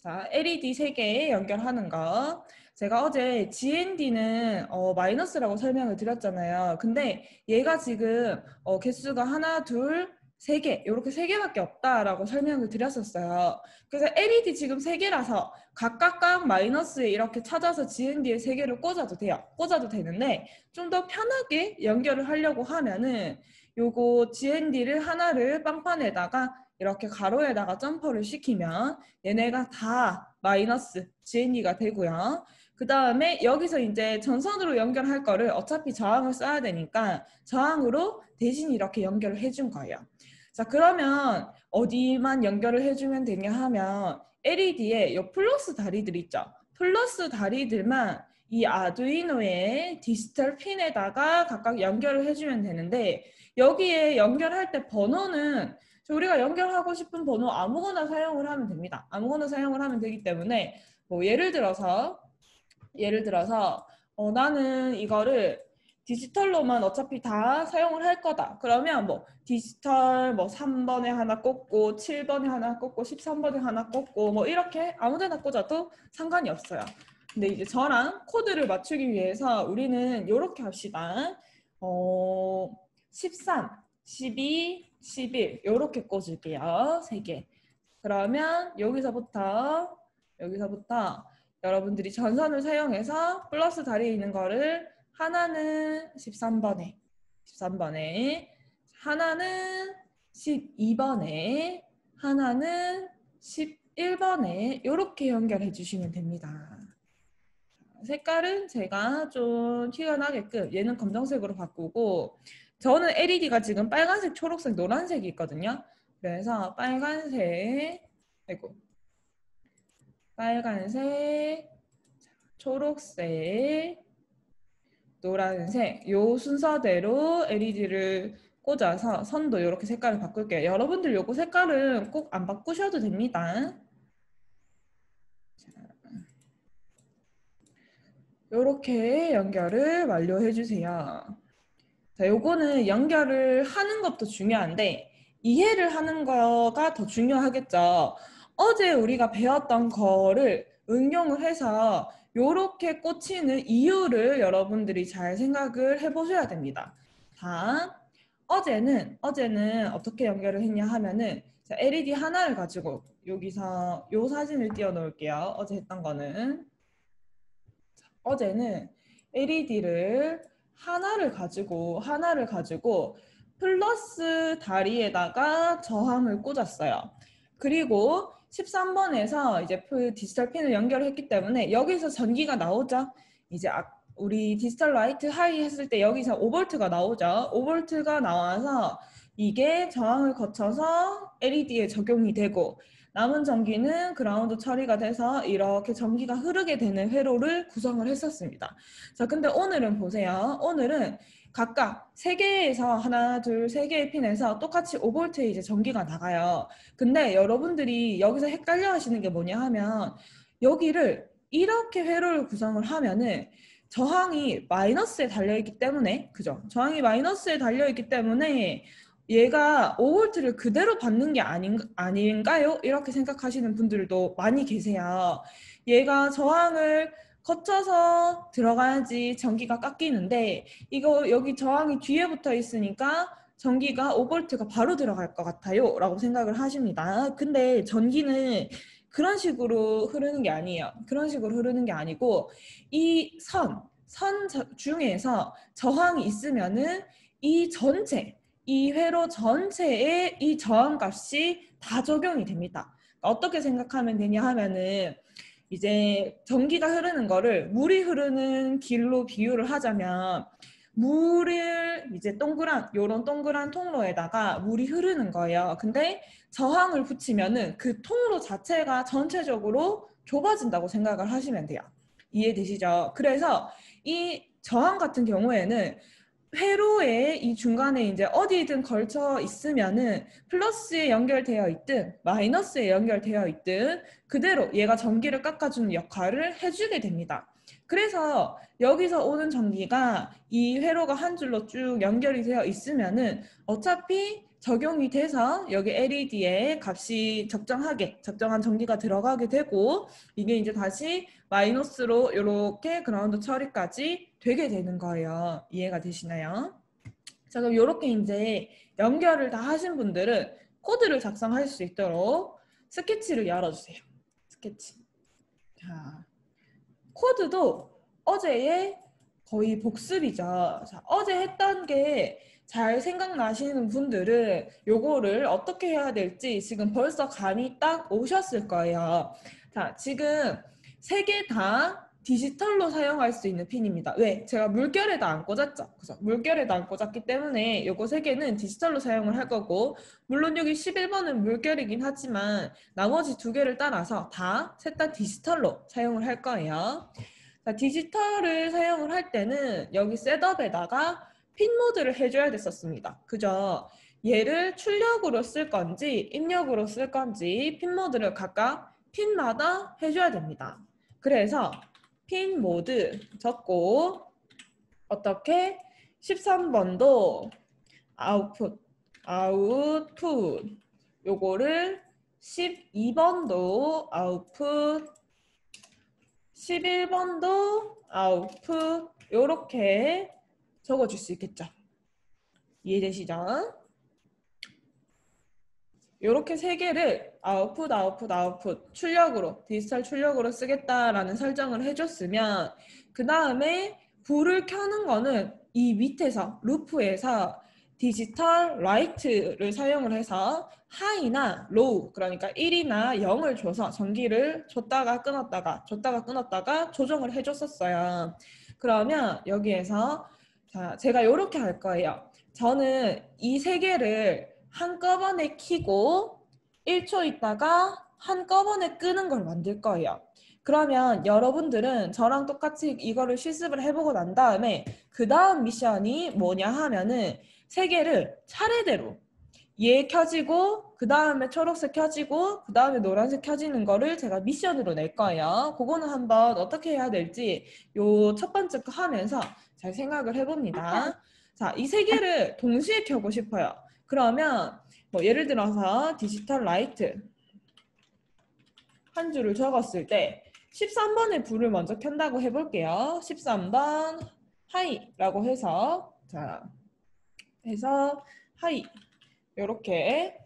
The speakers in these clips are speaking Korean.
자, LED 3개 연결하는 거. 제가 어제 GND는 마이너스라고 설명을 드렸잖아요. 근데 얘가 지금 개수가 하나, 둘, 세 개, 이렇게 세 개밖에 없다라고 설명을 드렸었어요. 그래서 LED 지금 세 개라서 각각 마이너스에 이렇게 찾아서 GND에 세 개를 꽂아도 돼요. 꽂아도 되는데 좀 더 편하게 연결을 하려고 하면은 요거 GND를 하나를 빵판에다가 이렇게 가로에다가 점퍼를 시키면 얘네가 다 마이너스 GND가 되고요. 그 다음에 여기서 이제 전선으로 연결할 거를 어차피 저항을 써야 되니까 저항으로 대신 이렇게 연결을 해준 거예요. 자, 그러면 어디만 연결을 해주면 되냐 하면 LED에 이 플러스 다리들 있죠. 플러스 다리들만 이 아두이노의 디지털 핀에다가 각각 연결을 해주면 되는데 여기에 연결할 때 번호는 우리가 연결하고 싶은 번호 아무거나 사용을 하면 됩니다. 아무거나 사용을 하면 되기 때문에 뭐 예를 들어서 나는 이거를 디지털로만 어차피 다 사용을 할 거다. 그러면 뭐 디지털 뭐 3번에 하나 꽂고 7번에 하나 꽂고 13번에 하나 꽂고 뭐 이렇게 아무데나 꽂아도 상관이 없어요. 근데 이제 저랑 코드를 맞추기 위해서 우리는 이렇게 합시다. 13, 12, 11 이렇게 꽂을게요. 3개. 그러면 여기서부터 여러분들이 전선을 사용해서 플러스 다리에 있는 거를 하나는 13번에 하나는 12번에 하나는 11번에 이렇게 연결해 주시면 됩니다. 색깔은 제가 좀 티가 나게끔 얘는 검정색으로 바꾸고 저는 LED가 지금 빨간색, 초록색, 노란색이 있거든요. 그래서 빨간색, 초록색, 노란색 요 순서대로 LED를 꽂아서 선도 이렇게 색깔을 바꿀게요. 여러분들 요거 색깔은 꼭 안 바꾸셔도 됩니다. 이렇게 연결을 완료해 주세요. 자, 요거는 연결을 하는 것도 중요한데 이해를 하는 거가 더 중요하겠죠. 어제 우리가 배웠던 거를 응용을 해서 요렇게 꽂히는 이유를 여러분들이 잘 생각을 해보셔야 됩니다. 자, 어제는 어떻게 연결을 했냐 하면은 자, LED 하나를 가지고 여기서 요 사진을 띄워 놓을게요. 어제 했던 거는 어제는 LED를 하나를 가지고 플러스 다리에다가 저항을 꽂았어요. 그리고 13번에서 이제 디지털 핀을 연결했기 때문에 여기서 전기가 나오죠. 이제 우리 디지털 라이트 하이 했을 때 여기서 5V가 나오죠. 5V가 나와서 이게 저항을 거쳐서 LED에 적용이 되고 남은 전기는 그라운드 처리가 돼서 이렇게 전기가 흐르게 되는 회로를 구성을 했었습니다. 자, 근데 오늘은 보세요. 오늘은 각각 3개에서 하나, 둘, 3개의 핀에서 똑같이 5V에 이제 전기가 나가요. 근데 여러분들이 여기서 헷갈려 하시는 게 뭐냐 하면 여기를 이렇게 회로를 구성을 하면은 저항이 마이너스에 달려있기 때문에 그죠? 저항이 마이너스에 달려있기 때문에 얘가 5V를 그대로 받는 게 아닌가요? 이렇게 생각하시는 분들도 많이 계세요. 얘가 저항을 거쳐서 들어가야지 전기가 깎이는데 이거 여기 저항이 뒤에 붙어 있으니까 전기가 5V가 바로 들어갈 것 같아요 라고 생각을 하십니다. 근데 전기는 그런 식으로 흐르는 게 아니에요. 그런 식으로 흐르는 게 아니고 이 선 중에서 저항이 있으면은 이 회로 전체에 이 저항값이 다 적용이 됩니다. 어떻게 생각하면 되냐 하면은 이제 전기가 흐르는 거를 물이 흐르는 길로 비유를 하자면 물을 이제 요런 동그란 통로에다가 물이 흐르는 거예요. 근데 저항을 붙이면은 그 통로 자체가 전체적으로 좁아진다고 생각을 하시면 돼요. 이해되시죠? 그래서 이 저항 같은 경우에는 회로에 이 중간에 이제 어디든 걸쳐 있으면은 플러스에 연결되어 있든 마이너스에 연결되어 있든 그대로 얘가 전기를 깎아주는 역할을 해주게 됩니다. 그래서 여기서 오는 전기가 이 회로가 한 줄로 쭉 연결이 되어 있으면은 어차피 적용이 돼서 여기 LED에 값이 적정한 전기가 들어가게 되고 이게 이제 다시 마이너스로 이렇게 그라운드 처리까지 되게 되는 거예요. 이해가 되시나요? 자, 그럼 이렇게 이제 연결을 다 하신 분들은 코드를 작성할 수 있도록 스케치를 열어주세요. 스케치. 자, 코드도 어제의 거의 복습이죠. 자, 어제 했던 게 잘 생각나시는 분들은 요거를 어떻게 해야 될지 지금 벌써 감이 딱 오셨을 거예요. 자, 지금 세 개 다 디지털로 사용할 수 있는 핀입니다. 왜? 제가 물결에다 안 꽂았죠. 그래서 물결에다 안 꽂았기 때문에 요거 세 개는 디지털로 사용을 할 거고, 물론 여기 11번은 물결이긴 하지만 나머지 두 개를 따라서 셋 다 디지털로 사용을 할 거예요. 자, 디지털을 사용을 할 때는 여기 셋업에다가 핀 모드를 해줘야 됐었습니다. 그죠? 얘를 출력으로 쓸 건지 입력으로 쓸 건지 핀 모드를 각각 핀마다 해줘야 됩니다. 그래서 핀 모드 적고 어떻게 13번도 아웃풋 요거를 12번도 아웃풋 11번도 아웃풋 요렇게 적어줄 수 있겠죠. 이해되시죠? 요렇게 세 개를 아웃풋 출력으로 디지털 출력으로 쓰겠다라는 설정을 해줬으면 그 다음에 불을 켜는 거는 이 밑에서 루프에서 디지털 라이트를 사용을 해서 하이나 로우, 그러니까 1이나 0을 줘서 전기를 줬다가 끊었다가 조정을 해줬었어요. 그러면 여기에서 자, 제가 이렇게 할 거예요. 저는 이 세 개를 한꺼번에 켜고 1초 있다가 한꺼번에 끄는 걸 만들 거예요. 그러면 여러분들은 저랑 똑같이 이거를 실습을 해보고 난 다음에 그 다음 미션이 뭐냐 하면은 세 개를 차례대로 얘 켜지고 그 다음에 초록색 켜지고 그 다음에 노란색 켜지는 거를 제가 미션으로 낼 거예요. 그거는 한번 어떻게 해야 될지 요 첫 번째 거 하면서 잘 생각을 해봅니다. 자, 이 세 개를 동시에 켜고 싶어요. 그러면 뭐 예를 들어서 디지털 라이트 한 줄을 적었을 때 13번에 불을 먼저 켠다고 해볼게요. 13번 하이라고 해서 하이 요렇게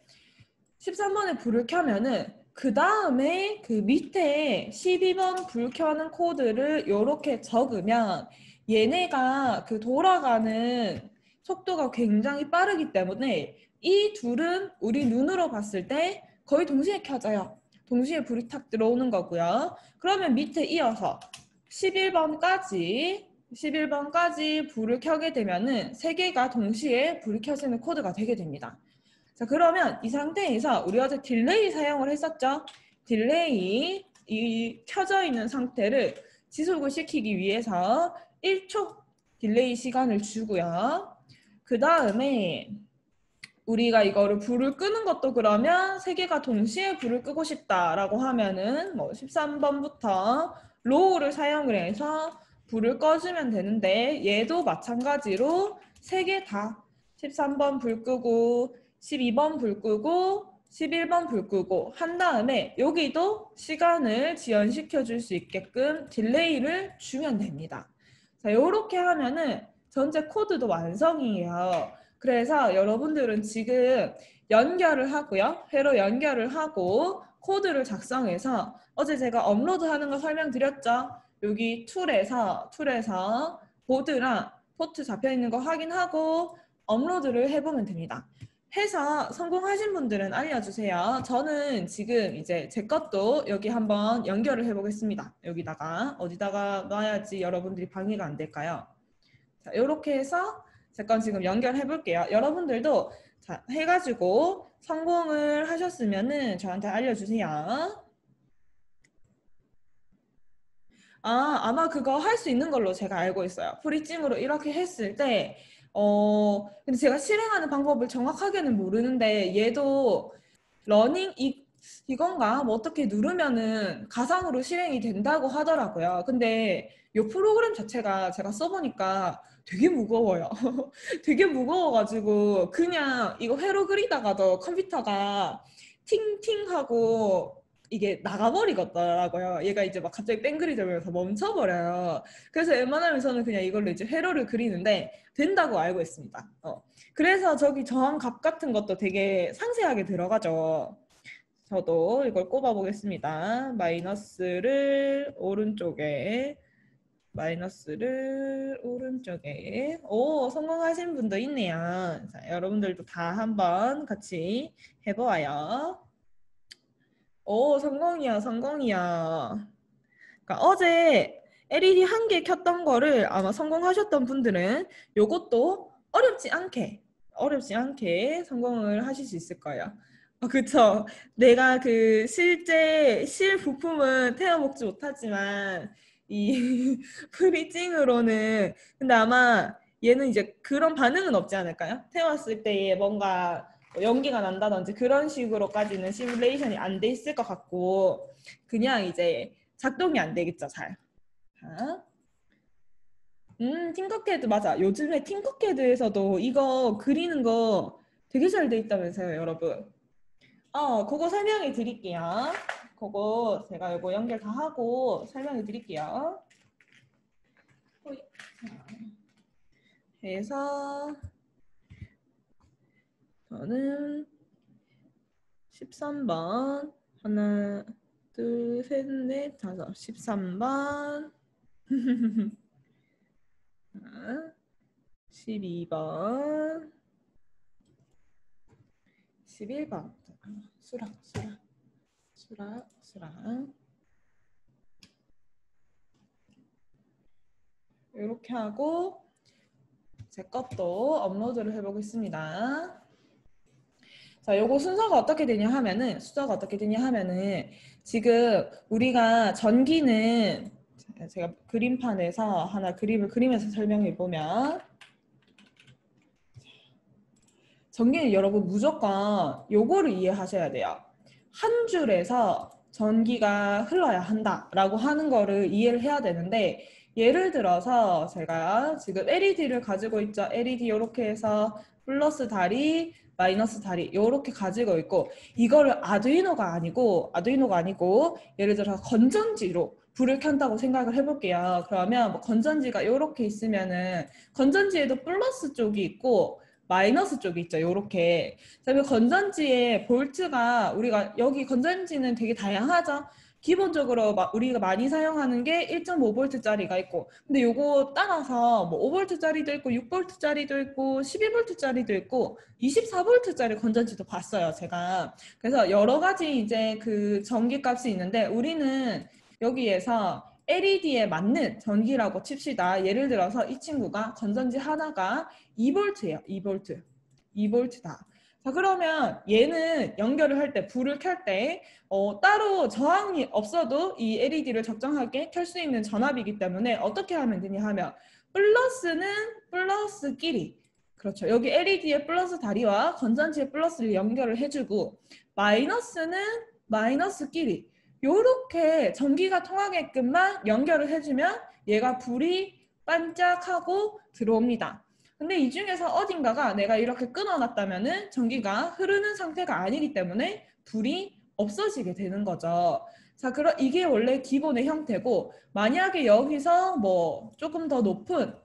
13번에 불을 켜면은 그 다음에 그 밑에 12번 불 켜는 코드를 요렇게 적으면 얘네가 그 돌아가는 속도가 굉장히 빠르기 때문에 이 둘은 우리 눈으로 봤을 때 거의 동시에 켜져요. 동시에 불이 탁 들어오는 거고요. 그러면 밑에 이어서 11번까지 불을 켜게 되면은 세 개가 동시에 불이 켜지는 코드가 되게 됩니다. 자, 그러면 이 상태에서 우리 어제 딜레이 사용을 했었죠? 딜레이, 이 켜져 있는 상태를 지속을 시키기 위해서 1초 딜레이 시간을 주고요. 그 다음에 우리가 이거를 불을 끄는 것도 그러면 세 개가 동시에 불을 끄고 싶다라고 하면은 뭐 13번부터 로우를 사용을 해서 불을 꺼주면 되는데 얘도 마찬가지로 세 개 다 13번 불 끄고 12번 불 끄고 11번 불 끄고 한 다음에 여기도 시간을 지연시켜 줄 수 있게끔 딜레이를 주면 됩니다. 자, 요렇게 하면은 전체 코드도 완성이에요. 그래서 여러분들은 지금 연결을 하고요. 회로 연결을 하고 코드를 작성해서 어제 제가 업로드하는 거 설명드렸죠. 여기 툴에서 보드랑 포트 잡혀있는 거 확인하고 업로드를 해보면 됩니다. 해서 성공하신 분들은 알려주세요. 저는 지금 이제 제 것도 여기 한번 연결을 해보겠습니다. 여기다가 어디다가 놔야지 여러분들이 방해가 안 될까요? 자, 이렇게 해서 제 건 지금 연결해 볼게요. 여러분들도 자, 해가지고 성공을 하셨으면은 저한테 알려주세요. 아마 그거 할 수 있는 걸로 제가 알고 있어요. 프리찜으로 이렇게 했을 때 근데 제가 실행하는 방법을 정확하게는 모르는데 얘도 이건가? 뭐 어떻게 누르면은 가상으로 실행이 된다고 하더라고요. 근데 이 프로그램 자체가 제가 써보니까 되게 무거워요. 되게 무거워가지고 그냥 이거 회로 그리다가도 컴퓨터가 팅팅하고 이게 나가버리겠더라고요. 얘가 이제 막 갑자기 땡그리 되면서 멈춰버려요. 그래서 웬만하면 저는 그냥 이걸로 이제 회로를 그리는데 된다고 알고 있습니다. 그래서 저기 저항값 같은 것도 되게 상세하게 들어가죠. 저도 이걸 꼽아 보겠습니다. 마이너스를 오른쪽에, 마이너스를 오른쪽에. 오, 성공하신 분도 있네요. 자, 여러분들도 다 한번 같이 해보아요. 오, 성공이야, 성공이야. 그러니까 어제 LED 한 개 켰던 거를 아마 성공하셨던 분들은 요것도 어렵지 않게 성공을 하실 수 있을 거예요. 그쵸. 내가 그 실제 실 부품은 태워 먹지 못하지만 이 프리징으로는 근데 아마 얘는 이제 그런 반응은 없지 않을까요? 태웠을 때에 뭔가 뭐 연기가 난다든지 그런 식으로까지는 시뮬레이션이 안 돼 있을 것 같고 그냥 이제 작동이 안 되겠죠, 잘. 자. 팅커캐드 맞아. 요즘에 팅커캐드에서도 이거 그리는 거 되게 잘 돼 있다면서요, 여러분. 그거 설명해 드릴게요. 그거 제가 이거 연결 다 하고 설명해 드릴게요. 그래서 저는 13번 하나, 둘, 셋, 넷, 다섯 13번 12번 11번 수락 이렇게 하고 제 것도 업로드를 해보겠습니다. 자, 요거 순서가 어떻게 되냐 하면은 지금 우리가 전기는 제가 그림판에서 하나 그림을 그리면서 설명해 보면 전기는 여러분 무조건 요거를 이해하셔야 돼요. 한 줄에서 전기가 흘러야 한다라고 하는 거를 이해를 해야 되는데 예를 들어서 제가 지금 LED를 가지고 있죠. LED 이렇게 해서 플러스 다리, 마이너스 다리 이렇게 가지고 있고 이거를 아두이노가 아니고 예를 들어서 건전지로 불을 켠다고 생각을 해볼게요. 그러면 뭐 건전지가 이렇게 있으면은 건전지에도 플러스 쪽이 있고 마이너스 쪽이 있죠. 요렇게. 그다음에 건전지의 볼트가 우리가 여기 건전지는 되게 다양하죠. 기본적으로 우리가 많이 사용하는 게 1.5V짜리가 있고 근데 요거 따라서 뭐 5V짜리도 있고 6V짜리도 있고 12V짜리도 있고 24V짜리 건전지도 봤어요. 제가. 그래서 여러 가지 이제 그 전기값이 있는데 우리는 여기에서 LED에 맞는 전기라고 칩시다. 예를 들어서 이 친구가 건전지 하나가 2V예요. 2V다. 자, 그러면 얘는 연결을 할 때, 불을 켤 때 따로 저항이 없어도 이 LED를 적정하게 켤 수 있는 전압이기 때문에 어떻게 하면 되냐 하면 플러스는 플러스끼리 그렇죠. 여기 LED의 플러스 다리와 건전지의 플러스를 연결을 해주고 마이너스는 마이너스끼리 요렇게 전기가 통하게끔만 연결을 해주면 얘가 불이 반짝하고 들어옵니다. 근데 이 중에서 어딘가가 내가 이렇게 끊어놨다면은 전기가 흐르는 상태가 아니기 때문에 불이 없어지게 되는 거죠. 자, 그럼 이게 원래 기본의 형태고 만약에 여기서 뭐 조금 더 높은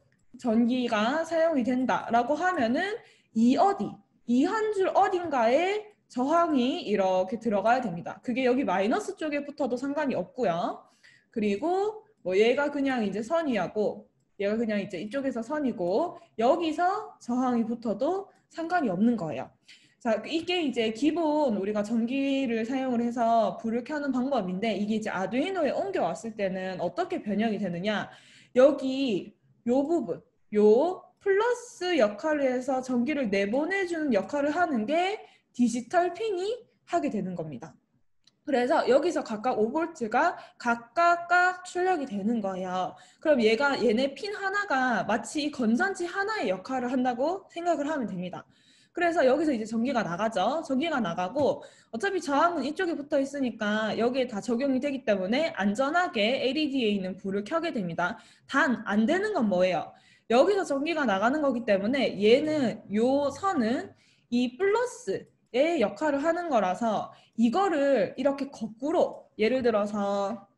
전기가 사용이 된다라고 하면은 이 한 줄 어딘가에 저항이 이렇게 들어가야 됩니다. 그게 여기 마이너스 쪽에 붙어도 상관이 없고요. 그리고 뭐 얘가 그냥 이제 선이하고 얘가 그냥 이제 이쪽에서 선이고 여기서 저항이 붙어도 상관이 없는 거예요. 자, 이게 이제 기본 우리가 전기를 사용을 해서 불을 켜는 방법인데 이게 이제 아두이노에 옮겨왔을 때는 어떻게 변형이 되느냐 여기 요 부분 요 플러스 역할을 해서 전기를 내보내주는 역할을 하는 게 디지털 핀이 하게 되는 겁니다. 그래서 여기서 각각 5V가 각각 출력이 되는 거예요. 그럼 얘네 핀 하나가 마치 건전지 하나의 역할을 한다고 생각을 하면 됩니다. 그래서 여기서 이제 전기가 나가죠. 전기가 나가고 어차피 저항은 이쪽에 붙어 있으니까 여기에 다 적용이 되기 때문에 안전하게 LED에 있는 불을 켜게 됩니다. 단 안 되는 건 뭐예요? 여기서 전기가 나가는 거기 때문에 얘는 요 선은 이 플러스의 역할을 하는 거라서 이거를 이렇게 거꾸로 예를 들어서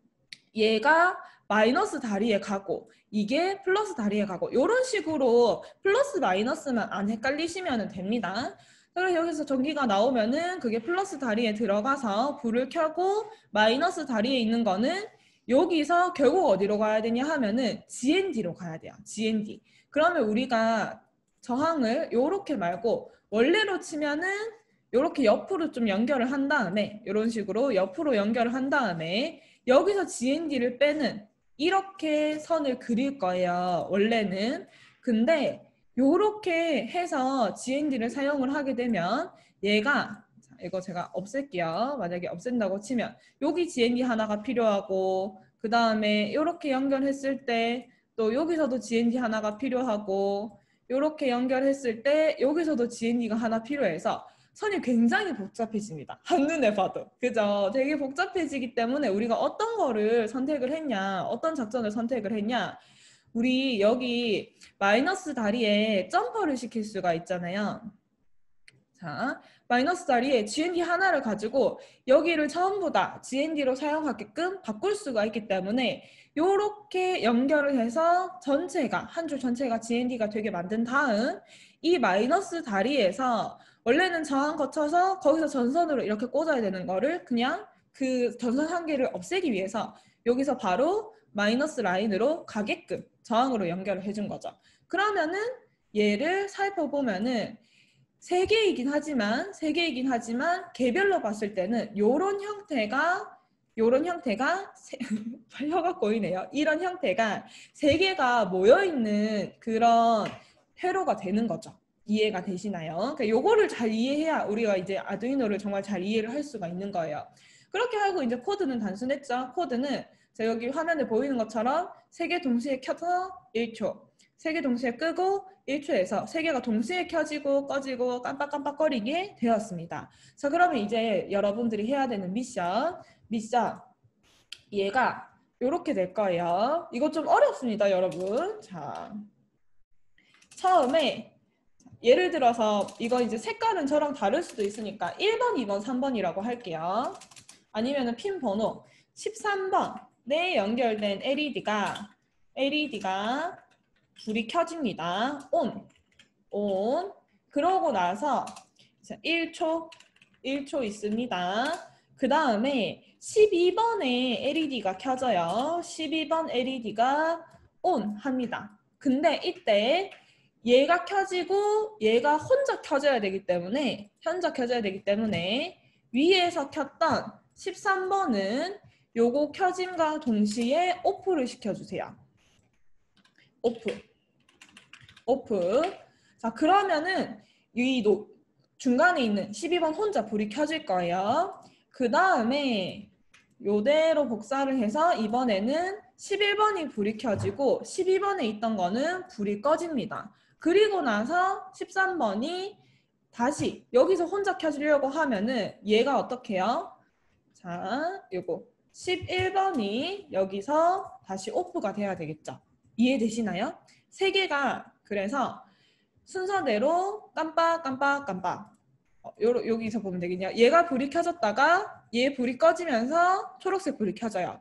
얘가 마이너스 다리에 가고 이게 플러스 다리에 가고 이런 식으로 플러스 마이너스만 안 헷갈리시면 됩니다. 그래서 여기서 전기가 나오면은 그게 플러스 다리에 들어가서 불을 켜고 마이너스 다리에 있는 거는 여기서 결국 어디로 가야 되냐 하면은 GND로 가야 돼요. GND. 그러면 우리가 저항을 요렇게 말고 원래로 치면은 요렇게 옆으로 좀 연결을 한 다음에 이런 식으로 옆으로 연결을 한 다음에 여기서 GND를 빼는 이렇게 선을 그릴 거예요. 원래는. 근데 요렇게 해서 GND를 사용을 하게 되면 얘가 이거 제가 없앨게요. 만약에 없앤다고 치면 여기 GND 하나가 필요하고 그 다음에 이렇게 연결했을 때 또 여기서도 GND 하나가 필요하고 이렇게 연결했을 때 여기서도 GND가 하나 필요해서 선이 굉장히 복잡해집니다. 한눈에 봐도. 그죠? 되게 복잡해지기 때문에 우리가 어떤 거를 선택을 했냐, 어떤 작전을 선택을 했냐, 우리 여기 마이너스 다리에 점퍼를 시킬 수가 있잖아요. 자, 마이너스 다리에 GND 하나를 가지고 여기를 전부 다 GND로 사용하게끔 바꿀 수가 있기 때문에 이렇게 연결을 해서 전체가, 한 줄 전체가 GND가 되게 만든 다음 이 마이너스 다리에서 원래는 저항 거쳐서 거기서 전선으로 이렇게 꽂아야 되는 거를 그냥 그 전선 한 개를 없애기 위해서 여기서 바로 마이너스 라인으로 가게끔 저항으로 연결을 해준 거죠. 그러면은 얘를 살펴보면은 세 개이긴 하지만 개별로 봤을 때는 요런 형태가 혀가 꼬이네요. 이런 형태가 세 개가 모여있는 그런 회로가 되는 거죠. 이해가 되시나요? 그러니까 요거를 잘 이해해야 우리가 이제 아두이노를 정말 잘 이해를 할 수가 있는 거예요. 그렇게 하고 이제 코드는 단순했죠. 코드는 제가 여기 화면에 보이는 것처럼 세 개 동시에 켜서 1초, 세 개 동시에 끄고 1초에서 세 개가 동시에 켜지고 꺼지고 깜빡깜빡거리게 되었습니다. 자, 그러면 이제 여러분들이 해야 되는 미션 얘가 이렇게 될 거예요. 이거 좀 어렵습니다, 여러분. 자, 처음에 예를 들어서 이거 이제 색깔은 저랑 다를 수도 있으니까 1번, 2번, 3번이라고 할게요. 아니면은 핀 번호 13번에 연결된 LED가 불이 켜집니다. 온. 그러고 나서 1초 있습니다. 그 다음에 12번에 LED가 켜져요. 12번 LED가 ON 합니다. 근데 이때 얘가 켜지고 얘가 혼자 켜져야 되기 때문에 위에서 켰던 13번은 요거 켜짐과 동시에 오프를 시켜주세요. 오프. 자, 그러면은 이 중간에 있는 12번 혼자 불이 켜질 거예요. 그 다음에 요대로 복사를 해서 이번에는 11번이 불이 켜지고 12번에 있던 거는 불이 꺼집니다. 그리고 나서 13번이 다시 여기서 혼자 켜지려고 하면은 얘가 어떻게 해요? 자, 요거 11번이 여기서 다시 오프가 돼야 되겠죠. 이해되시나요? 세 개가 그래서 순서대로 깜빡 여기서 보면 되겠네요. 얘가 불이 켜졌다가 얘 불이 꺼지면서 초록색 불이 켜져요.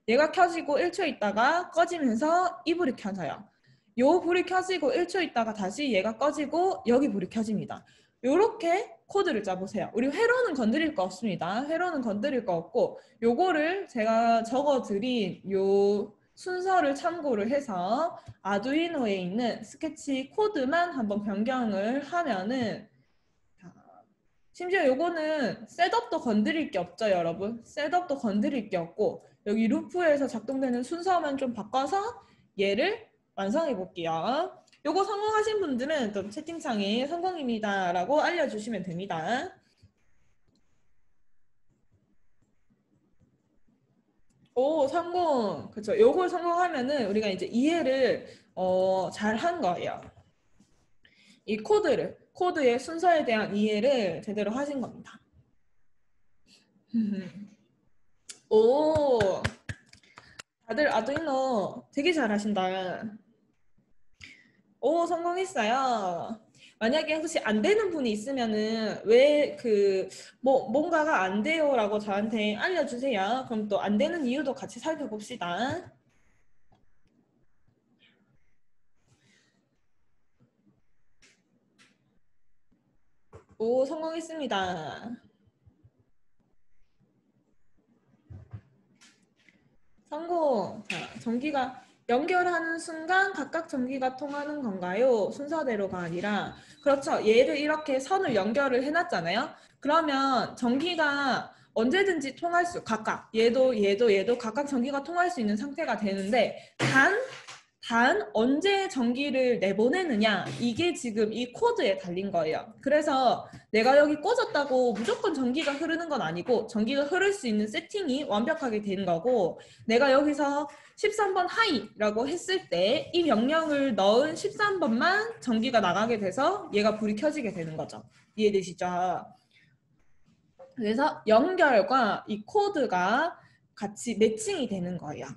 얘가 켜지고 1초 있다가 꺼지면서 이 불이 켜져요. 요 불이 켜지고 1초 있다가 다시 얘가 꺼지고 여기 불이 켜집니다. 요렇게 코드를 짜보세요. 우리 회로는 건드릴 거 없습니다. 회로는 건드릴 거 없고 요거를 제가 적어드린 요 순서를 참고를 해서 아두이노에 있는 스케치 코드만 한번 변경을 하면은 심지어 요거는 셋업도 건드릴 게 없죠, 여러분. 셋업도 건드릴 게 없고 여기 루프에서 작동되는 순서만 좀 바꿔서 얘를 완성해 볼게요. 요거 성공하신 분들은 또 채팅창에 성공입니다 라고 알려주시면 됩니다. 오, 성공. 그쵸. 요걸 성공하면은 우리가 이제 이해를 잘 한 거예요. 이 코드의 순서에 대한 이해를 제대로 하신 겁니다. 오, 다들 아두이노 되게 잘하신다. 오, 성공했어요. 만약에 혹시 안 되는 분이 있으면은 왜 뭔가가 안 돼요라고 저한테 알려주세요. 그럼 또 안 되는 이유도 같이 살펴봅시다. 오, 성공했습니다. 성공. 자, 전기가 연결하는 순간 각각 전기가 통하는 건가요? 순서대로가 아니라. 그렇죠. 얘를 이렇게 선을 연결을 해놨잖아요. 그러면 전기가 언제든지 통할 수, 각각 얘도 각각 전기가 통할 수 있는 상태가 되는데 단 언제 전기를 내보내느냐, 이게 지금 이 코드에 달린 거예요. 그래서 내가 여기 꽂았다고 무조건 전기가 흐르는 건 아니고 전기가 흐를 수 있는 세팅이 완벽하게 된 거고, 내가 여기서 13번 하이라고 했을 때 이 명령을 넣은 13번만 전기가 나가게 돼서 얘가 불이 켜지게 되는 거죠. 이해되시죠? 그래서 연결과 이 코드가 같이 매칭이 되는 거예요.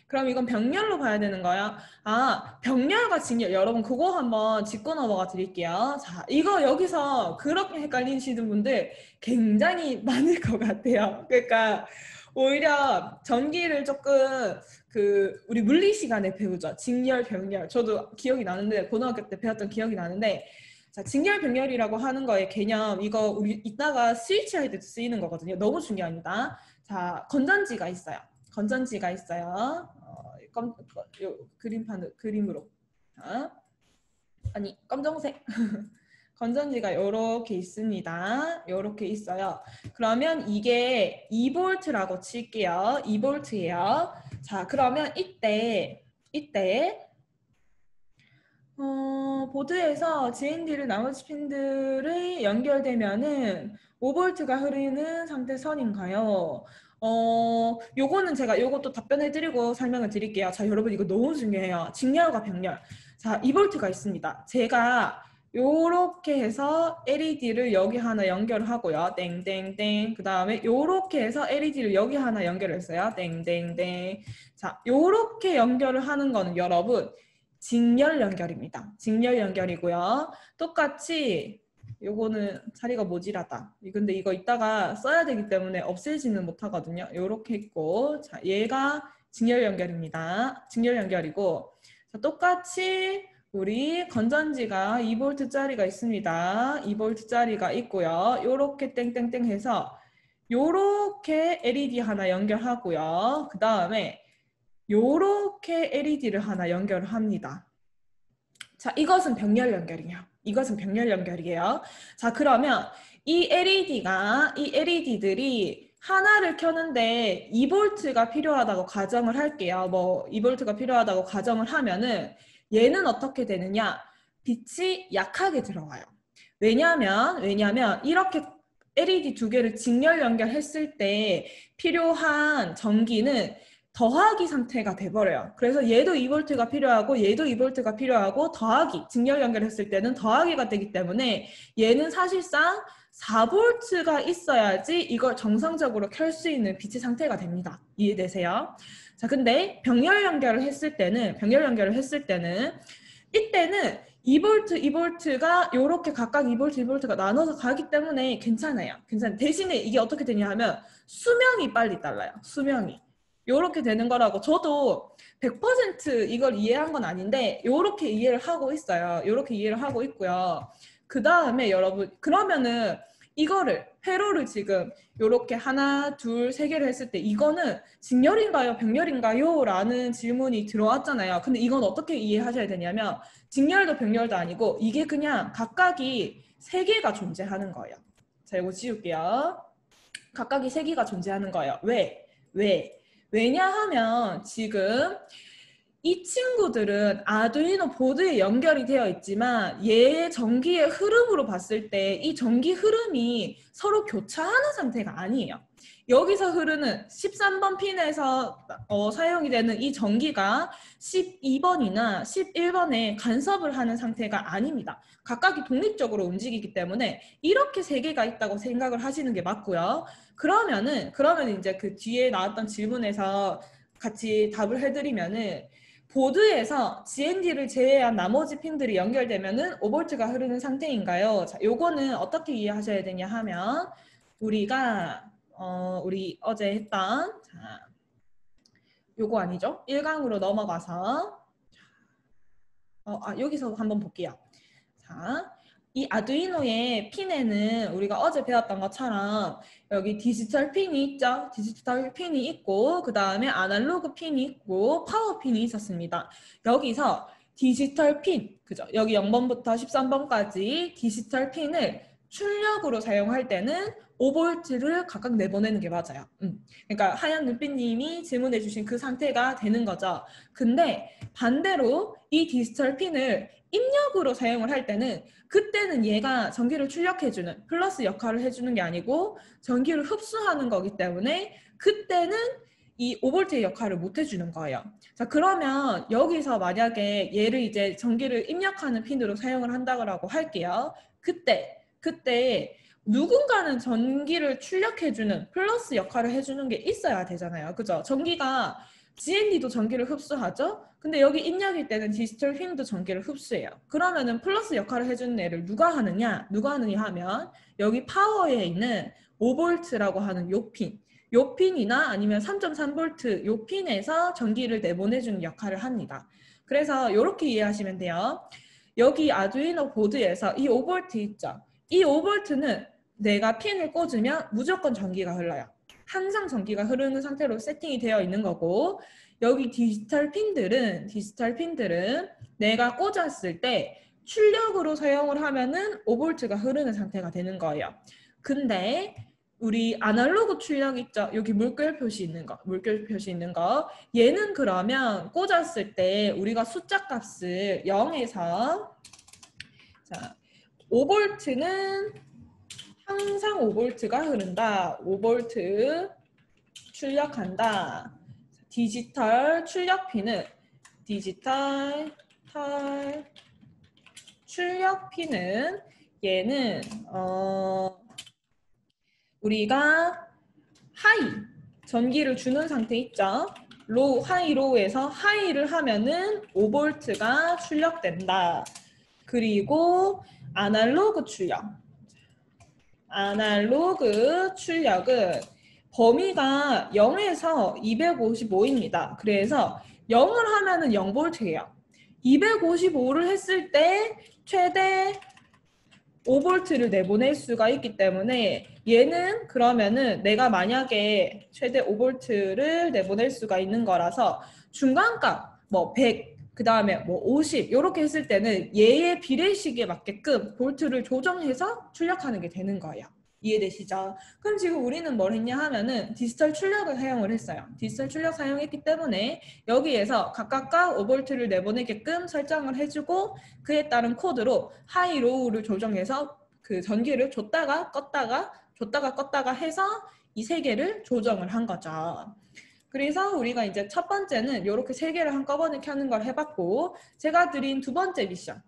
그럼 이건 병렬로 봐야 되는 거야. 아, 병렬과 직렬. 여러분 그거 한번 짚고 넘어가 드릴게요. 자, 이거 여기서 그렇게 헷갈리시는 분들 굉장히 많을 것 같아요. 그러니까 오히려 전기를 조금 우리 물리 시간에 배우죠. 직렬, 병렬. 저도 기억이 나는데 고등학교 때 배웠던 기억이 나는데, 자, 직렬, 병렬이라고 하는 거의 개념, 이거 우리 이따가 스위치 할 때 쓰이는 거거든요. 너무 중요합니다. 자, 건전지가 있어요. 건전지가 있어요. 요 그림으로. 아니, 검정색. 건전지가 이렇게 있습니다. 이렇게 있어요. 그러면 이게 2V라고 칠게요. 2V예요. 자, 그러면 이때 보드에서 GND를 나머지 핀들이 연결되면은 5V가 흐르는 상태 선인가요? 요거는 제가 요것도 답변해드리고 설명을 드릴게요. 자, 여러분 이거 너무 중요해요. 직렬과 병렬. 자, 2V가 있습니다. 제가 요렇게 해서 LED를 여기 하나 연결하고요. 땡땡땡. 그 다음에 요렇게 해서 LED를 여기 하나 연결했어요. 땡땡땡. 자, 요렇게 연결을 하는 거는 여러분 직렬 연결입니다. 직렬 연결이고요. 똑같이 요거는 자리가 모자라다. 근데 이거 이따가 써야 되기 때문에 없애지는 못하거든요. 요렇게 있고, 자, 얘가 직렬 연결입니다. 직렬 연결이고, 자, 똑같이 우리 건전지가 2V짜리가 있습니다. 2V짜리가 있고요. 요렇게 땡땡땡 해서 요렇게 LED 하나 연결하고요. 그 다음에 요렇게 LED를 하나 연결을 합니다. 자, 이것은 병렬 연결이에요. 이것은 병렬 연결이에요. 자, 그러면 이 LED들이 하나를 켜는데 2V가 필요하다고 가정을 할게요. 뭐 2V가 필요하다고 가정을 하면은 얘는 어떻게 되느냐? 빛이 약하게 들어와요. 왜냐하면 이렇게 LED 두 개를 직렬 연결했을 때 필요한 전기는 더하기 상태가 돼버려요. 그래서 얘도 2V가 필요하고 얘도 2V가 필요하고 더하기, 직렬 연결했을 때는 더하기가 되기 때문에 얘는 사실상 4V가 있어야지 이걸 정상적으로 켤 수 있는 빛의 상태가 됩니다. 이해되세요? 자, 근데 병렬 연결을 했을 때는 이때는 2V가 이렇게 각각 2V가 나눠서 가기 때문에 괜찮아요. 대신에 이게 어떻게 되냐 하면 수명이 빨리 달라요. 수명이. 요렇게 되는 거라고. 저도 100% 이걸 이해한 건 아닌데 요렇게 이해를 하고 있어요. 요렇게 이해를 하고 있고요. 그 다음에 여러분, 그러면은 이거를 회로를 지금 요렇게 하나, 둘, 세 개를 했을 때 이거는 직렬인가요? 병렬인가요? 라는 질문이 들어왔잖아요. 근데 이건 어떻게 이해하셔야 되냐면 직렬도 병렬도 아니고 이게 그냥 각각이 세 개가 존재하는 거예요. 자, 이거 지울게요. 각각이 세 개가 존재하는 거예요. 왜? 왜냐하면 지금 이 친구들은 아두이노 보드에 연결이 되어 있지만 얘의 전기의 흐름으로 봤을 때 이 전기 흐름이 서로 교차하는 상태가 아니에요. 여기서 흐르는 13번 핀에서 사용이 되는 이 전기가 12번이나 11번에 간섭을 하는 상태가 아닙니다. 각각이 독립적으로 움직이기 때문에 이렇게 세 개가 있다고 생각을 하시는 게 맞고요. 그러면 이제 그 뒤에 나왔던 질문에서 같이 답을 해드리면은 보드에서 GND를 제외한 나머지 핀들이 연결되면은 5V가 흐르는 상태인가요? 자, 요거는 어떻게 이해하셔야 되냐 하면 우리가 우리 어제 했던 자, 요거 아니죠? 1강으로 넘어가서 여기서 한번 볼게요. 자, 이 아두이노의 핀에는 우리가 어제 배웠던 것처럼 여기 디지털 핀이 있죠. 디지털 핀이 있고 그 다음에 아날로그 핀이 있고 파워 핀이 있었습니다. 여기서 디지털 핀, 그죠? 여기 0번부터 13번까지 디지털 핀을 출력으로 사용할 때는 5V를 각각 내보내는 게 맞아요. 그러니까 하얀 눈빛님이 질문해 주신 그 상태가 되는 거죠. 근데 반대로 이 디지털 핀을 입력으로 사용을 할 때는 그때는 얘가 전기를 출력해주는 플러스 역할을 해주는 게 아니고 전기를 흡수하는 거기 때문에 그때는 이 5V의 역할을 못 해주는 거예요. 자, 그러면 여기서 만약에 얘를 이제 전기를 입력하는 핀으로 사용을 한다고 할게요. 그때 누군가는 전기를 출력해주는 플러스 역할을 해주는 게 있어야 되잖아요. 그죠? 전기가 GND도 전기를 흡수하죠? 근데 여기 입력일 때는 디지털 핀도 전기를 흡수해요. 그러면은 플러스 역할을 해주는 애를 누가 하느냐 하면 여기 파워에 있는 5V라고 하는 요 핀이나 아니면 3.3V 요 핀에서 전기를 내보내주는 역할을 합니다. 그래서 이렇게 이해하시면 돼요. 여기 아두이노 보드에서 이 5V 있죠? 이 5V는 내가 핀을 꽂으면 무조건 전기가 흘러요. 항상 전기가 흐르는 상태로 세팅이 되어 있는 거고 여기 디지털 핀들은 내가 꽂았을 때 출력으로 사용을 하면은 5V가 흐르는 상태가 되는 거예요. 근데 우리 아날로그 출력 있죠? 여기 물결 표시 있는 거. 얘는 그러면 꽂았을 때 우리가 숫자 값을 0에서 자, 5V는 항상 5V가 흐른다. 5V 출력한다. 디지털 출력 핀은 얘는 우리가 하이 전기를 주는 상태 있죠. 로우, 하이, 로우에서 하이를 하면은 5V가 출력된다. 그리고 아날로그 출력은 범위가 0에서 255입니다. 그래서 0을 하면은 0V예요. 255를 했을 때 최대 5V를 내보낼 수가 있기 때문에 얘는 그러면은 내가 만약에 최대 5V를 내보낼 수가 있는 거라서 중간값 뭐 100, 그 다음에 뭐 50 이렇게 했을 때는 얘의 비례식에 맞게끔 볼트를 조정해서 출력하는 게 되는 거예요. 이해되시죠? 그럼 지금 우리는 뭘 했냐 하면은 디지털 출력을 사용을 했어요. 디지털 출력 사용했기 때문에 여기에서 각각각 5V를 내보내게끔 설정을 해주고 그에 따른 코드로 하이, 로우를 조정해서 그 전기를 줬다가 껐다가 해서 이 세 개를 조정을 한 거죠. 그래서 우리가 이제 첫 번째는 이렇게 세 개를 한꺼번에 켜는 걸 해봤고 제가 드린 두 번째 미션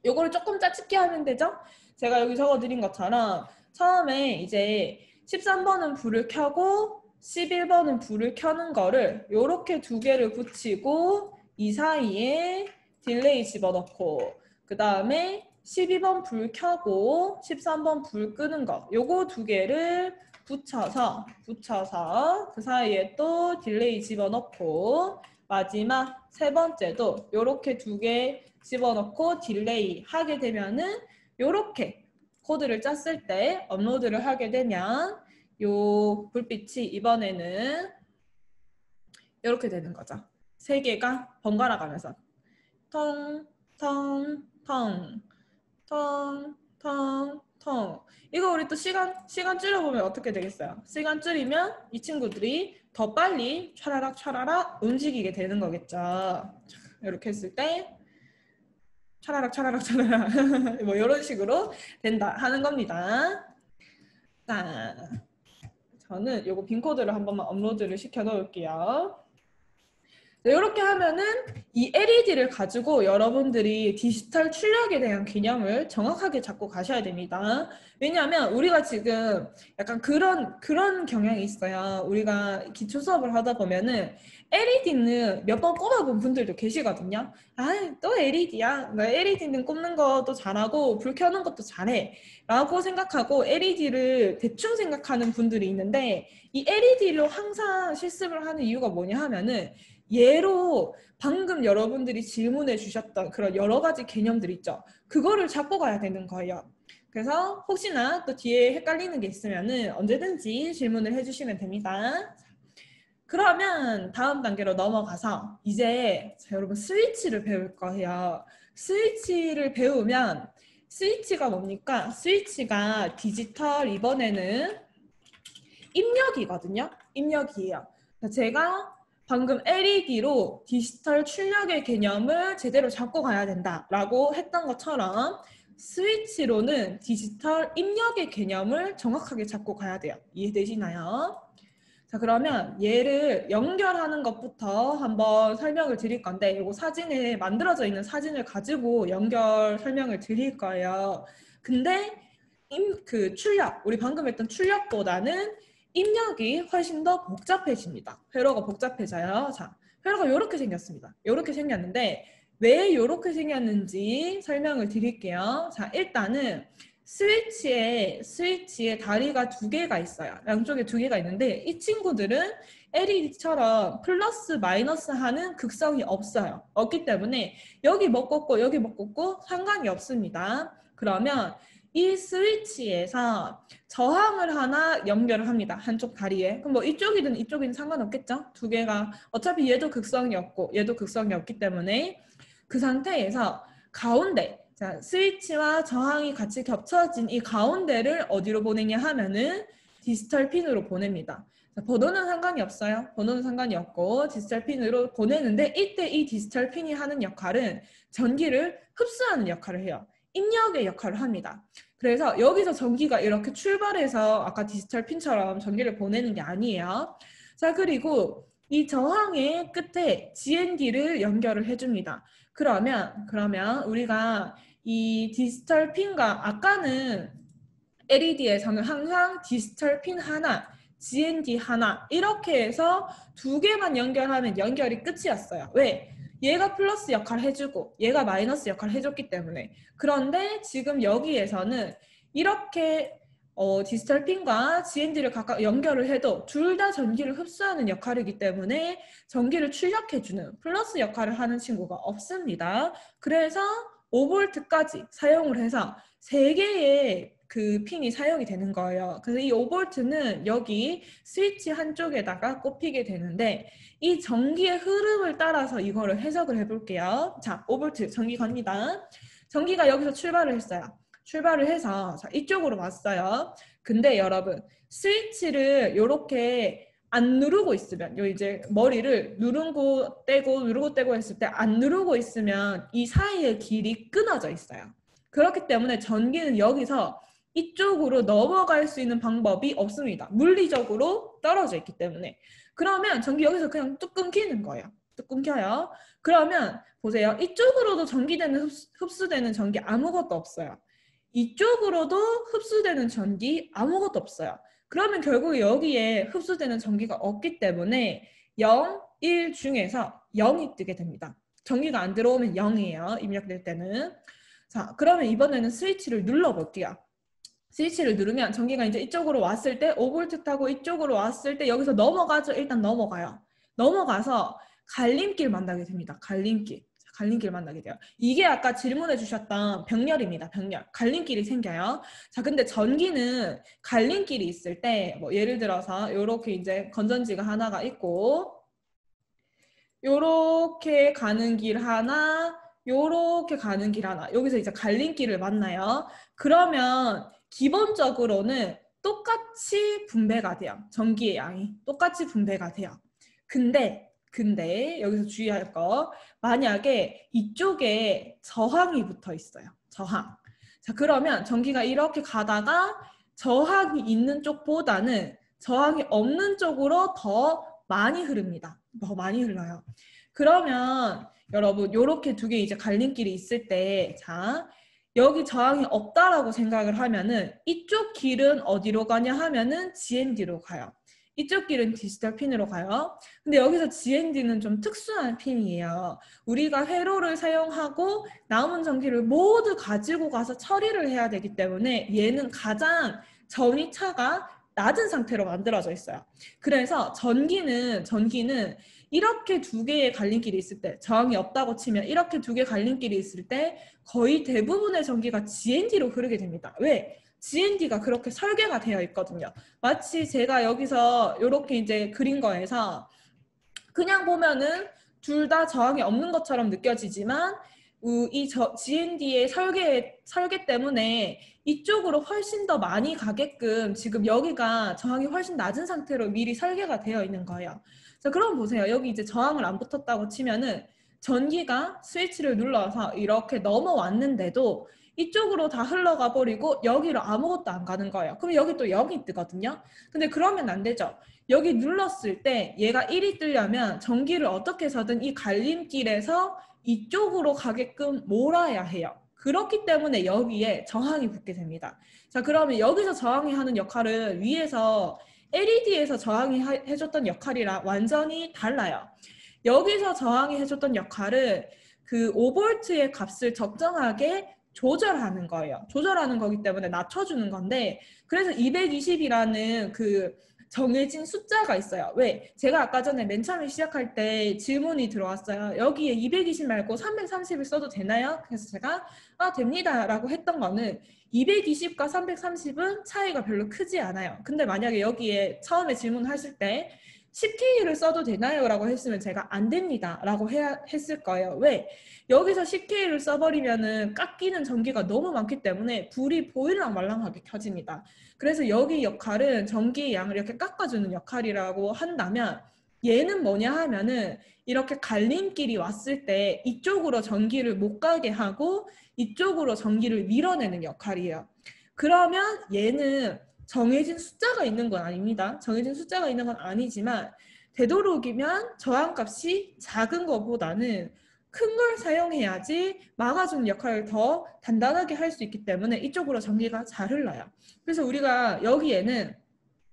요거를 조금 짜집게 하면 되죠? 제가 여기 적어드린 것처럼 처음에 이제 13번은 불을 켜고 11번은 불을 켜는 거를 요렇게 두 개를 붙이고 이 사이에 딜레이 집어넣고 그 다음에 12번 불 켜고 13번 불 끄는 거 요거 두 개를 붙여서 그 사이에 또 딜레이 집어넣고 마지막 세 번째도 요렇게 두 개 집어넣고 딜레이 하게 되면은 요렇게 코드를 짰을 때 업로드를 하게 되면 요 불빛이 이번에는 이렇게 되는 거죠. 세 개가 번갈아 가면서 텅텅텅 이거 우리 또 시간 줄여보면 어떻게 되겠어요? 시간 줄이면 이 친구들이 더 빨리 차라락 움직이게 되는 거겠죠. 이렇게 했을 때 차라락 뭐 이런 식으로 된다 하는 겁니다. 자, 저는 요거 빈 코드를 한 번만 업로드를 시켜 놓을게요. 이렇게 하면은 이 LED를 가지고 여러분들이 디지털 출력에 대한 개념을 정확하게 잡고 가셔야 됩니다. 왜냐하면 우리가 지금 약간 그런 경향이 있어요. 우리가 기초 수업을 하다 보면은 LED는 몇 번 꼽아본 분들도 계시거든요. 또 LED야. LED는 꼽는 것도 잘하고 불 켜는 것도 잘해. 라고 생각하고 LED를 대충 생각하는 분들이 있는데 이 LED로 항상 실습을 하는 이유가 뭐냐 하면은 예로 방금 여러분들이 질문해 주셨던 그런 여러 가지 개념들 있죠. 그거를 잡고 가야 되는 거예요. 그래서 혹시나 또 뒤에 헷갈리는 게 있으면은 언제든지 질문을 해주시면 됩니다. 그러면 다음 단계로 넘어가서 이제 여러분 스위치를 배울 거예요. 스위치를 배우면 스위치가 뭡니까? 스위치가 디지털 이번에는 입력이거든요. 입력이에요. 제가 방금 LED로 디지털 출력의 개념을 제대로 잡고 가야 된다라고 했던 것처럼 스위치로는 디지털 입력의 개념을 정확하게 잡고 가야 돼요. 이해되시나요? 자, 그러면 얘를 연결하는 것부터 한번 설명을 드릴 건데 이거 사진에 만들어져 있는 사진을 가지고 연결 설명을 드릴 거예요. 근데 그 출력, 우리 방금 했던 출력보다는 입력이 훨씬 더 복잡해집니다. 회로가 복잡해져요. 자, 회로가 이렇게 생겼습니다. 이렇게 생겼는데 왜 이렇게 생겼는지 설명을 드릴게요. 자, 일단은 스위치에 다리가 두 개가 있어요. 양쪽에 두 개가 있는데 이 친구들은 LED처럼 플러스 마이너스 하는 극성이 없어요. 없기 때문에 여기 못 꽂고 여기 못 꽂고 상관이 없습니다. 그러면 이 스위치에서 저항을 하나 연결을 합니다. 한쪽 다리에. 그럼 뭐 이쪽이든 이쪽이든 상관없겠죠? 두 개가 어차피 얘도 극성이 없고 얘도 극성이 없기 때문에 그 상태에서 가운데 자, 스위치와 저항이 같이 겹쳐진 이 가운데를 어디로 보내냐 하면은 디지털 핀으로 보냅니다. 자, 번호는 상관이 없어요. 번호는 상관이 없고 디지털 핀으로 보내는데 이때 이 디지털 핀이 하는 역할은 전기를 흡수하는 역할을 해요. 입력의 역할을 합니다. 그래서 여기서 전기가 이렇게 출발해서 아까 디지털 핀처럼 전기를 보내는 게 아니에요. 자, 그리고 이 저항의 끝에 GND를 연결을 해줍니다. 그러면 우리가 이 디지털 핀과 아까는 LED에서는 항상 디지털 핀 하나, GND 하나 이렇게 해서 두 개만 연결하면 연결이 끝이었어요. 왜? 얘가 플러스 역할을 해주고 얘가 마이너스 역할을 해줬기 때문에. 그런데 지금 여기에서는 이렇게 디지털 핀과 GND를 각각 연결을 해도 둘 다 전기를 흡수하는 역할이기 때문에 전기를 출력해주는 플러스 역할을 하는 친구가 없습니다. 그래서 5V까지 사용을 해서 3개의 그 핀이 사용이 되는 거예요. 그래서 이 5V는 여기 스위치 한쪽에다가 꼽히게 되는데 이 전기의 흐름을 따라서 이거를 해석을 해볼게요. 자, 5V 전기 갑니다. 전기가 여기서 출발을 했어요. 출발을 해서 자, 이쪽으로 왔어요. 근데 여러분 스위치를 이렇게 안 누르고 있으면 요 이제 머리를 누르고 떼고 했을 때 안 누르고 있으면 이 사이의 길이 끊어져 있어요. 그렇기 때문에 전기는 여기서 이쪽으로 넘어갈 수 있는 방법이 없습니다. 물리적으로 떨어져 있기 때문에. 그러면 전기 여기서 그냥 뚝 끊기는 거예요. 뚝 끊겨요. 그러면 보세요. 이쪽으로도 흡수되는 전기 아무것도 없어요. 이쪽으로도 흡수되는 전기 아무것도 없어요. 그러면 결국 여기에 흡수되는 전기가 없기 때문에 0, 1 중에서 0이 뜨게 됩니다. 전기가 안 들어오면 0이에요. 입력될 때는. 자, 그러면 이번에는 스위치를 눌러볼게요. 스위치를 누르면 전기가 이제 이쪽으로 왔을 때 5V 타고 이쪽으로 왔을 때 여기서 넘어가죠. 일단 넘어가요. 넘어가서 갈림길 만나게 됩니다. 갈림길 만나게 돼요. 이게 아까 질문해 주셨던 병렬입니다. 병렬. 갈림길이 생겨요. 자, 근데 전기는 갈림길이 있을 때 뭐 예를 들어서 이렇게 이제 건전지가 하나가 있고 요렇게 가는 길 하나, 요렇게 가는 길 하나. 여기서 이제 갈림길을 만나요. 그러면 기본적으로는 똑같이 분배가 돼요. 전기의 양이 똑같이 분배가 돼요. 근데 여기서 주의할 거, 만약에 이쪽에 저항이 붙어 있어요. 저항. 자, 그러면 전기가 이렇게 가다가 저항이 있는 쪽보다는 저항이 없는 쪽으로 더 많이 흐릅니다. 더 많이 흘러요. 그러면 여러분 이렇게 두 개 이제 갈림길이 있을 때, 자, 여기 저항이 없다라고 생각을 하면은 이쪽 길은 어디로 가냐 하면은 GND로 가요. 이쪽 길은 디지털 핀으로 가요. 근데 여기서 GND는 좀 특수한 핀이에요. 우리가 회로를 사용하고 남은 전기를 모두 가지고 가서 처리를 해야 되기 때문에 얘는 가장 전위차가 낮은 상태로 만들어져 있어요. 그래서 전기는 이렇게 두 개의 갈림길이 있을 때, 저항이 없다고 치면 이렇게 두 개의 갈림길이 있을 때 거의 대부분의 전기가 GND로 흐르게 됩니다. 왜? GND가 그렇게 설계가 되어 있거든요. 마치 제가 여기서 이렇게 이제 그린 거에서 그냥 보면은 둘 다 저항이 없는 것처럼 느껴지지만 이 GND의 설계 때문에 이쪽으로 훨씬 더 많이 가게끔 지금 여기가 저항이 훨씬 낮은 상태로 미리 설계가 되어 있는 거예요. 자, 그럼 보세요. 여기 이제 저항을 안 붙었다고 치면은 전기가 스위치를 눌러서 이렇게 넘어왔는데도 이쪽으로 다 흘러가 버리고 여기로 아무것도 안 가는 거예요. 그럼 여기 또 0이 뜨거든요. 근데 그러면 안 되죠. 여기 눌렀을 때 얘가 1이 뜨려면 전기를 어떻게 해서든 이 갈림길에서 이쪽으로 가게끔 몰아야 해요. 그렇기 때문에 여기에 저항이 붙게 됩니다. 자, 그러면 여기서 저항이 하는 역할은 위에서 LED에서 저항이 해줬던 역할이랑 완전히 달라요. 여기서 저항이 해줬던 역할은 그 5V의 값을 적정하게 조절하는 거예요. 조절하는 거기 때문에 낮춰주는 건데, 그래서 220이라는 그 정해진 숫자가 있어요. 왜? 제가 아까 전에 맨 처음에 시작할 때 질문이 들어왔어요. 여기에 220 말고 330을 써도 되나요? 그래서 제가 됩니다 라고 했던 거는 220과 330은 차이가 별로 크지 않아요. 근데 만약에 여기에 처음에 질문하실 때 10K를 써도 되나요? 라고 했으면 제가 안 됩니다 라고 했을 거예요. 왜? 여기서 10K를 써버리면은 깎이는 전기가 너무 많기 때문에 불이 보일랑 말랑하게 켜집니다. 그래서 여기 역할은 전기의 양을 이렇게 깎아주는 역할이라고 한다면, 얘는 뭐냐 하면은 이렇게 갈림길이 왔을 때 이쪽으로 전기를 못 가게 하고 이쪽으로 전기를 밀어내는 역할이에요. 그러면 얘는 정해진 숫자가 있는 건 아닙니다. 정해진 숫자가 있는 건 아니지만 되도록이면 저항값이 작은 것보다는 큰 걸 사용해야지 막아주는 역할을 더 단단하게 할 수 있기 때문에 이쪽으로 전기가 잘 흘러요. 그래서 우리가 여기에는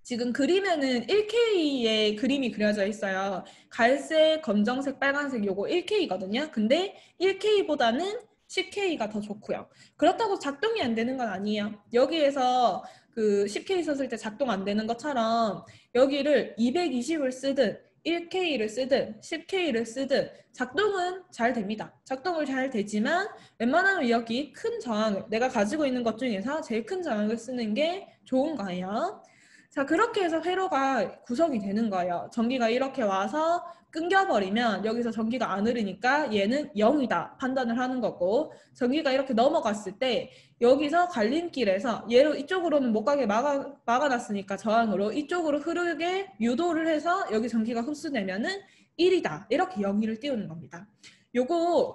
지금 그림에는 1K의 그림이 그려져 있어요. 갈색, 검정색, 빨간색 요거 1K거든요. 근데 1K보다는 10K가 더 좋고요. 그렇다고 작동이 안 되는 건 아니에요. 여기에서 그 10K 썼을 때 작동 안 되는 것처럼 여기를 220을 쓰든 1K를 쓰든 10K를 쓰든 작동은 잘 됩니다. 작동을 잘 되지만 웬만하면 여기 큰 저항을, 내가 가지고 있는 것 중에서 제일 큰 저항을 쓰는 게 좋은 거예요. 자, 그렇게 해서 회로가 구성이 되는 거예요. 전기가 이렇게 와서 끊겨버리면 여기서 전기가 안 흐르니까 얘는 0이다 판단을 하는 거고, 전기가 이렇게 넘어갔을 때 여기서 갈림길에서 얘를 이쪽으로는 못 가게 막아놨으니까 저항으로 이쪽으로 흐르게 유도를 해서 여기 전기가 흡수되면은 1이다 이렇게 영위를 띄우는 겁니다.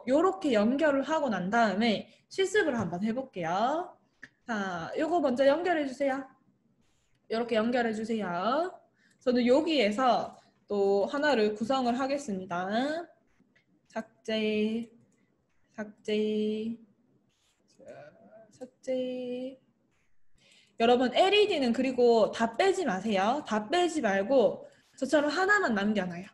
요렇게 연결을 하고 난 다음에 실습을 한번 해볼게요. 자, 요거 먼저 연결해 주세요. 이렇게 연결해 주세요. 저는 여기에서 또 하나를 구성을 하겠습니다. 삭제. 여러분 LED는 그리고 다 빼지 마세요. 다 빼지 말고 저처럼 하나만 남겨놔요.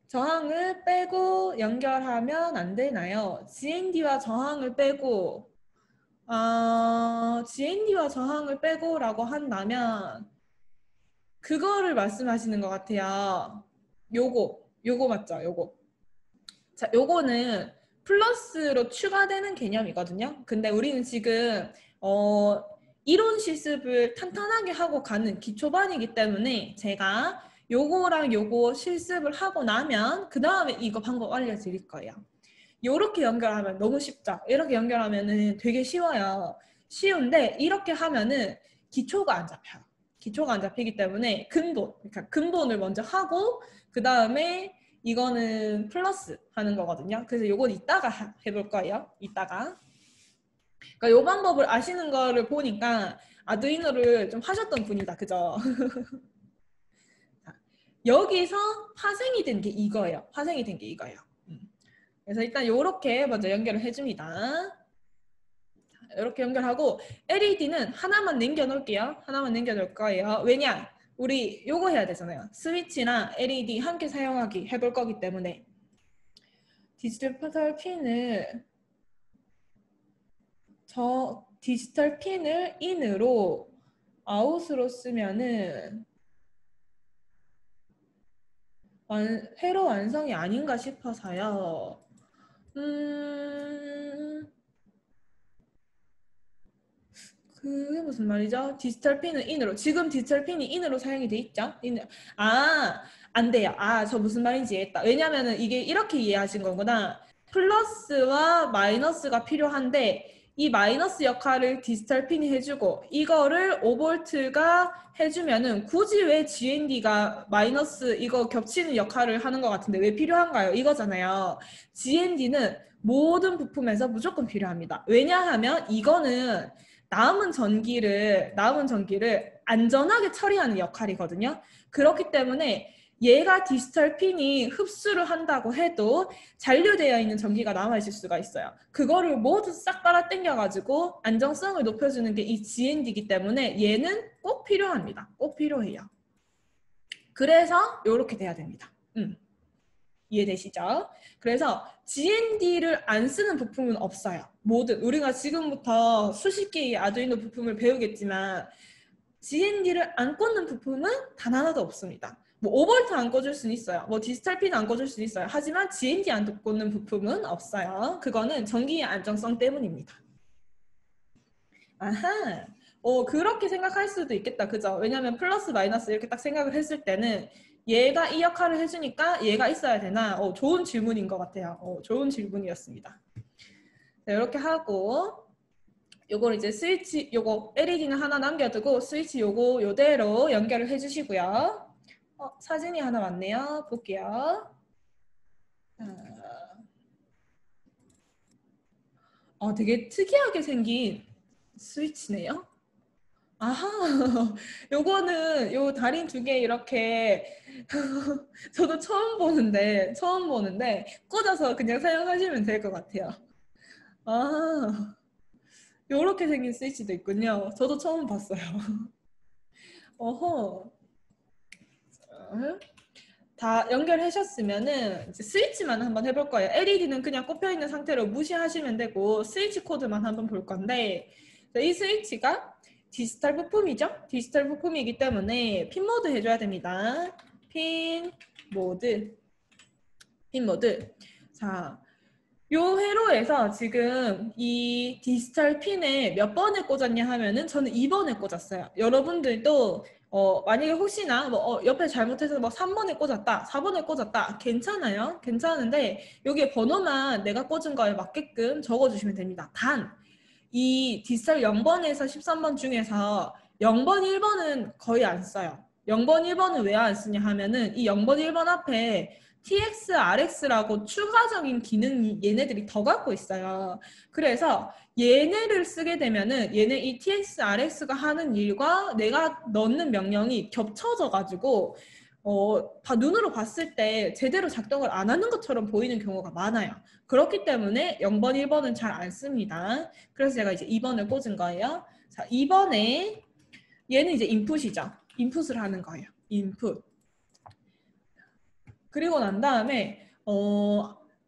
저항을 빼고 연결하면 안 되나요? GND와 저항을 빼고 GND와 저항을 빼고라고 한다면 그거를 말씀하시는 것 같아요. 요거 맞죠? 요거. 자, 요거는 플러스로 추가되는 개념이거든요. 근데 우리는 지금 이론 실습을 탄탄하게 하고 가는 기초반이기 때문에 제가 요거랑 요거 실습을 하고 나면 그 다음에 이거 방법 알려드릴 거예요. 요렇게 연결하면 너무 쉽죠? 이렇게 연결하면은 되게 쉬워요. 쉬운데 이렇게 하면은 기초가 안 잡혀요. 기초가 안 잡히기 때문에 그러니까 근본을 먼저 하고 그 다음에 이거는 플러스 하는 거거든요. 그래서 이건 이따가 해볼 거예요. 이따가. 그러니까 이 방법을 아시는 거를 보니까 아두이노를 좀 하셨던 분이다. 그죠? 여기서 파생이 된 게 이거예요. 파생이 된 게 이거예요. 그래서 일단 이렇게 먼저 연결을 해줍니다. 이렇게 연결하고 LED는 하나만 남겨놓을게요. 하나만 남겨놓을 거예요. 왜냐? 우리 요거 해야 되잖아요. 스위치나 LED 함께 사용하기 해볼 거기 때문에 디지털 핀을 인으로 아웃으로 쓰면은 회로 완성이 아닌가 싶어서요. 그게 무슨 말이죠? 디지털 핀은 인으로. 지금 디지털 핀이 인으로 사용이 돼 있죠? 안 돼요. 저 무슨 말인지 이해했다. 왜냐면은 이게 이렇게 이해하신 거구나. 플러스와 마이너스가 필요한데 이 마이너스 역할을 디지털 핀이 해주고 이거를 5V가 해주면은 굳이 왜 GND가 마이너스 이거 겹치는 역할을 하는 것 같은데 왜 필요한가요? 이거잖아요. GND는 모든 부품에서 무조건 필요합니다. 왜냐하면 이거는 남은 전기를 안전하게 처리하는 역할이거든요. 그렇기 때문에 얘가 디지털 핀이 흡수를 한다고 해도 잔류되어 있는 전기가 남아있을 수가 있어요. 그거를 모두 싹 빨아 당겨가지고 안정성을 높여주는 게 이 GND이기 때문에 얘는 꼭 필요합니다. 꼭 필요해요. 그래서 이렇게 돼야 됩니다. 이해되시죠? 그래서 GND를 안 쓰는 부품은 없어요. 모든 우리가 지금부터 수십 개의 아두이노 부품을 배우겠지만 GND를 안 꽂는 부품은 단 하나도 없습니다. 뭐 5V 안 꽂을 수는 있어요. 뭐 디지털 핀 안 꽂을 수는 있어요. 하지만 GND 안 꽂는 부품은 없어요. 그거는 전기의 안정성 때문입니다. 아하. 그렇게 생각할 수도 있겠다. 그죠? 왜냐면 플러스 마이너스 이렇게 딱 생각을 했을 때는 얘가 이 역할을 해주니까 얘가 있어야 되나? 좋은 질문인 것 같아요. 좋은 질문이었습니다. 자, 이렇게 하고 요걸 이제 스위치 요거 LED는 하나 남겨두고 스위치 요거 요대로 연결을 해주시고요. 사진이 하나 왔네요. 볼게요. 되게 특이하게 생긴 스위치네요. 아하, 요거는 요 다리 두 개 이렇게 저도 처음 보는데 꽂아서 그냥 사용하시면 될 것 같아요. 요렇게 생긴 스위치도 있군요. 저도 처음 봤어요. 어허. 다 연결하셨으면은 이제 스위치만 한번 해볼 거예요. LED는 그냥 꼽혀 있는 상태로 무시하시면 되고 스위치 코드만 한번 볼 건데 이 스위치가 디지털 부품이죠. 디지털 부품이기 때문에 핀 모드 해줘야 됩니다. 핀 모드. 자, 요 회로에서 지금 이 디지털 핀을 몇 번에 꽂았냐 하면은 저는 2번에 꽂았어요. 여러분들도 만약에 혹시나 옆에 잘못해서 3번에 꽂았다, 4번에 꽂았다 괜찮아요. 괜찮은데 여기에 번호만 내가 꽂은 거에 맞게끔 적어주시면 됩니다. 단 이 디지털 0번에서 13번 중에서 0번, 1번은 거의 안 써요. 0번, 1번은 왜 안 쓰냐 하면은 이 0번, 1번 앞에 TX, RX라고 추가적인 기능이 얘네들이 더 갖고 있어요. 그래서 얘네를 쓰게 되면은 얘네 이 TX, RX가 하는 일과 내가 넣는 명령이 겹쳐져 가지고 다 눈으로 봤을 때 제대로 작동을 안 하는 것처럼 보이는 경우가 많아요. 그렇기 때문에 0번, 1번은 잘 안 씁니다. 그래서 제가 이제 2번을 꽂은 거예요. 자, 2번에 얘는 이제 인풋이죠. 인풋을 하는 거예요. 인풋. 그리고 난 다음에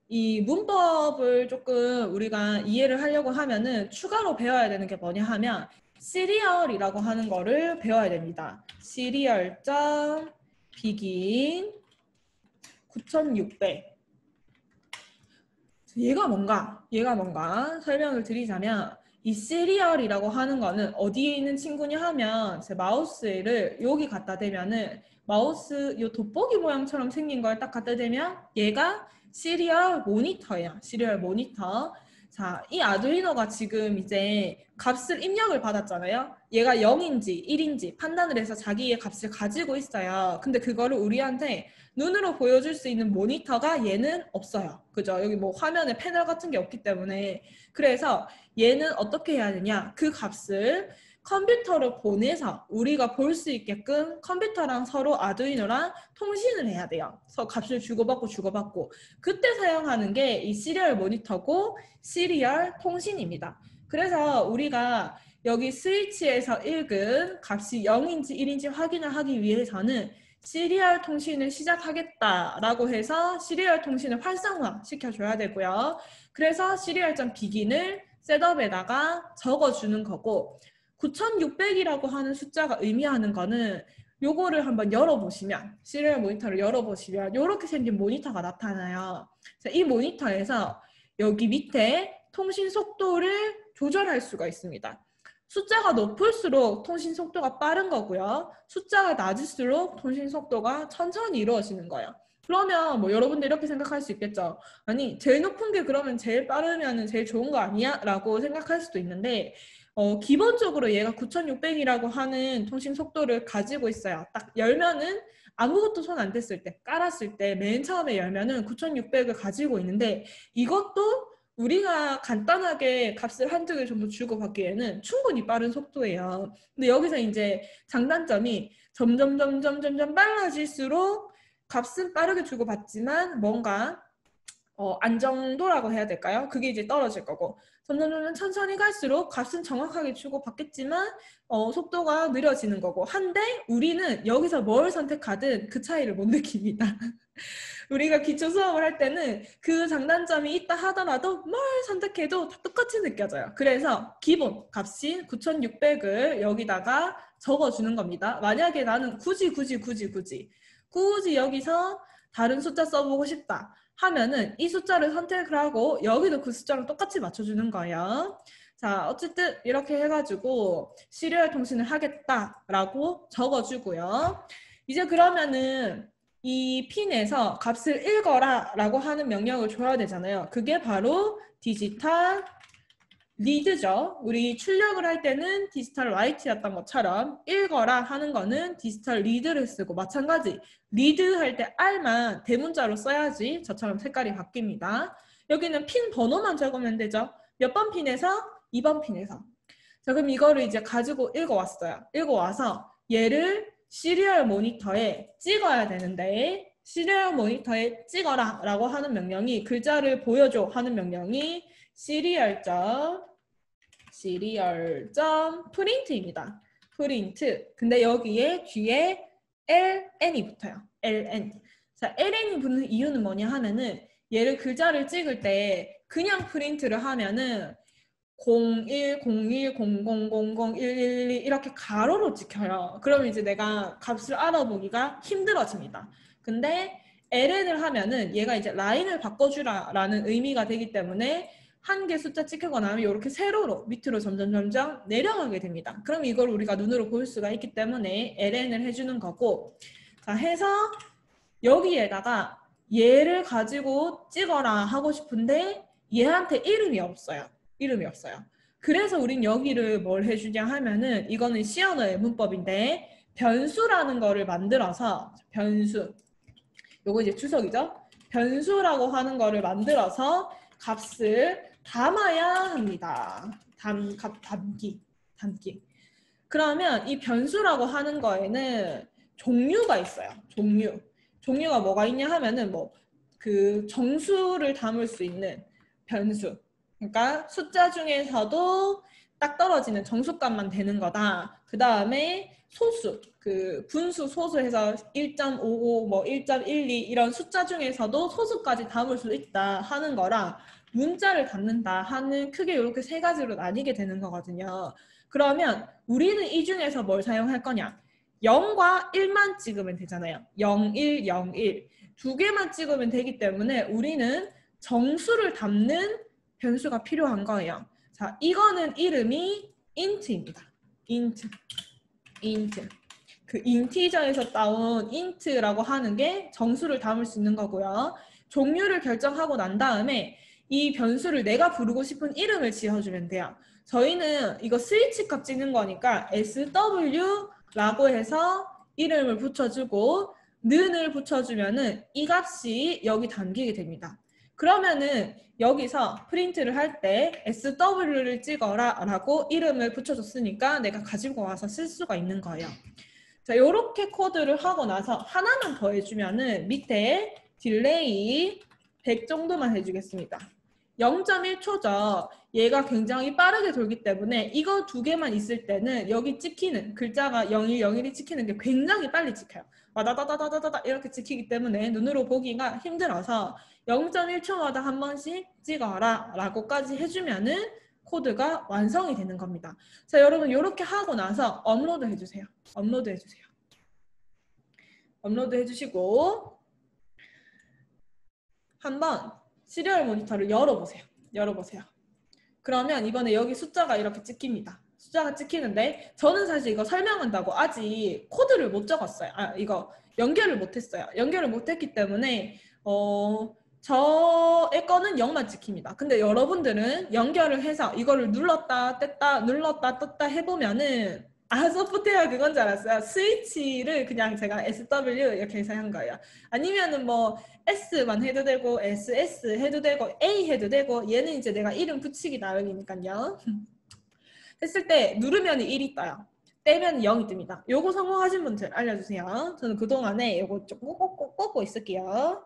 이 문법을 조금 우리가 이해를 하려고 하면은 추가로 배워야 되는 게 뭐냐 하면 시리얼이라고 하는 거를 배워야 됩니다. 시리얼.begin 9600 얘가 뭔가 설명을 드리자면 이 시리얼이라고 하는 거는 어디에 있는 친구냐 하면 제 마우스를 여기 갖다 대면은 마우스 이 돋보기 모양처럼 생긴 걸 딱 갖다 대면 얘가 시리얼 모니터예요. 시리얼 모니터. 자, 이 아두이노가 지금 이제 값을 입력을 받았잖아요. 얘가 0인지 1인지 판단을 해서 자기의 값을 가지고 있어요. 근데 그거를 우리한테 눈으로 보여줄 수 있는 모니터가 얘는 없어요. 그죠? 여기 뭐 화면에 패널 같은 게 없기 때문에. 그래서 얘는 어떻게 해야 되냐? 그 값을 컴퓨터로 보내서 우리가 볼 수 있게끔 컴퓨터랑 서로 아두이노랑 통신을 해야 돼요. 그래서 값을 주고받고 그때 사용하는 게 이 시리얼 모니터고 시리얼 통신입니다. 그래서 우리가 여기 스위치에서 읽은 값이 0인지 1인지 확인을 하기 위해서는 시리얼 통신을 시작하겠다라고 해서 시리얼 통신을 활성화 시켜줘야 되고요. 그래서 시리얼.begin을 셋업에다가 적어주는 거고 9600이라고 하는 숫자가 의미하는 거는 요거를 한번 열어보시면 시리얼 모니터를 열어보시면 이렇게 생긴 모니터가 나타나요. 이 모니터에서 여기 밑에 통신 속도를 조절할 수가 있습니다. 숫자가 높을수록 통신 속도가 빠른 거고요. 숫자가 낮을수록 통신 속도가 천천히 이루어지는 거예요. 그러면 뭐 여러분들 이렇게 생각할 수 있겠죠. 아니 제일 높은 게 그러면 제일 빠르면 제일 좋은 거 아니야? 라고 생각할 수도 있는데 기본적으로 얘가 9600이라고 하는 통신 속도를 가지고 있어요. 딱 열면은 아무것도 손 안 댔을 때, 깔았을 때 맨 처음에 열면은 9600을 가지고 있는데 이것도 우리가 간단하게 값을 한두 개 정도 주고받기에는 충분히 빠른 속도예요. 근데 여기서 이제 장단점이 점점 빨라질수록 값은 빠르게 주고받지만 뭔가 안정도라고 해야 될까요? 그게 이제 떨어질 거고 점점 천천히 갈수록 값은 정확하게 주고받겠지만 속도가 느려지는 거고 한데 우리는 여기서 뭘 선택하든 그 차이를 못 느낍니다. 우리가 기초 수업을 할 때는 그 장단점이 있다 하더라도 뭘 선택해도 다 똑같이 느껴져요. 그래서 기본 값인 9600을 여기다가 적어주는 겁니다. 만약에 나는 굳이 여기서 다른 숫자 써보고 싶다 하면은 이 숫자를 선택을 하고 여기도 그 숫자랑 똑같이 맞춰주는 거예요. 자, 어쨌든 이렇게 해가지고 시리얼 통신을 하겠다라고 적어주고요. 이제 그러면은 이 핀에서 값을 읽어라 라고 하는 명령을 줘야 되잖아요. 그게 바로 디지털 리드죠. 우리 출력을 할 때는 디지털 라이트였던 것처럼 읽어라 하는 거는 디지털 리드를 쓰고 마찬가지 리드 할 때 R만 대문자로 써야지 저처럼 색깔이 바뀝니다. 여기는 핀 번호만 적으면 되죠. 몇 번 핀에서? 2번 핀에서. 자, 그럼 이거를 이제 가지고 읽어왔어요. 읽어와서 얘를 시리얼 모니터에 찍어야 되는데 시리얼 모니터에 찍어라 라고 하는 명령이 글자를 보여줘 하는 명령이 시리얼.print입니다. 프린트. 근데 여기에 뒤에 ln이 붙어요. ln. 자, ln이 붙는 이유는 뭐냐 하면은 얘를 글자를 찍을 때 그냥 프린트를 하면은 010100001112 이렇게 가로로 찍혀요. 그러면 이제 내가 값을 알아보기가 힘들어집니다. 근데 ln을 하면은 얘가 이제 라인을 바꿔주라라는 의미가 되기 때문에 한 개 숫자 찍히고 나면 이렇게 세로로 밑으로 점점 내려가게 됩니다. 그럼 이걸 우리가 눈으로 볼 수가 있기 때문에 ln을 해주는 거고 자 해서 여기에다가 얘를 가지고 찍어라 하고 싶은데 얘한테 이름이 없어요. 그래서 우린 여기를 뭘 해주냐 하면은 이거는 C 언어의 문법인데 변수라는 거를 만들어서 변수 요거 이제 주석이죠. 변수라고 하는 거를 만들어서 값을 담아야 합니다. 담기. 그러면 이 변수라고 하는 거에는 종류가 있어요. 종류가 뭐가 있냐 하면은 뭐 그 정수를 담을 수 있는 변수. 그러니까 숫자 중에서도 딱 떨어지는 정수값만 되는 거다. 그 다음에 소수, 그 분수, 소수해서 1.55, 뭐 1.12 이런 숫자 중에서도 소수까지 담을 수 있다 하는 거랑 문자를 담는다 하는 크게 이렇게 세 가지로 나뉘게 되는 거거든요. 그러면 우리는 이 중에서 뭘 사용할 거냐? 0과 1만 찍으면 되잖아요. 0, 1, 0, 1. 두 개만 찍으면 되기 때문에 우리는 정수를 담는 변수가 필요한 거예요. 자, 이거는 이름이 int입니다. int. 그 인티저에서 따온 int라고 하는 게 정수를 담을 수 있는 거고요. 종류를 결정하고 난 다음에 이 변수를 내가 부르고 싶은 이름을 지어주면 돼요. 저희는 이거 스위치 값 찍는 거니까 sw라고 해서 이름을 붙여주고 는을 붙여주면은 이 값이 여기 담기게 됩니다. 그러면은 여기서 프린트를 할 때 sw를 찍어라 라고 이름을 붙여줬으니까 내가 가지고 와서 쓸 수가 있는 거예요. 자, 요렇게 코드를 하고 나서 하나만 더 해주면은 밑에 딜레이 100 정도만 해주겠습니다. 0.1초죠. 얘가 굉장히 빠르게 돌기 때문에 이거 두 개만 있을 때는 여기 찍히는 글자가 0101이 찍히는 게 굉장히 빨리 찍혀요. 와다다다다다다 이렇게 찍히기 때문에 눈으로 보기가 힘들어서 0.1초마다 한 번씩 찍어라 라고까지 해주면은 코드가 완성이 되는 겁니다. 자, 여러분 이렇게 하고 나서 업로드 해주세요. 업로드 해주세요. 업로드 해주시고 한번 시리얼 모니터를 열어보세요. 열어보세요. 그러면 이번에 여기 숫자가 이렇게 찍힙니다. 숫자가 찍히는데 저는 사실 이거 설명한다고 아직 코드를 못 적었어요. 이거 연결을 못했어요. 연결을 못했기 때문에 저의 거는 0만 찍힙니다. 근데 여러분들은 연결을 해서 이거를 눌렀다 뗐다 눌렀다 떴다 해보면은 소프트웨어 그건 줄 알았어요. 스위치를 그냥 제가 SW 이렇게 해서 한 거예요. 아니면은 뭐 S만 해도 되고 SS 해도 되고 A 해도 되고 얘는 이제 내가 이름 붙이기 나름이니까요. 했을 때 누르면 1이 떠요. 떼면 0이 뜹니다. 요거 성공하신 분들 알려주세요. 저는 그동안에 요거 좀 꼭 꽂고 있을게요.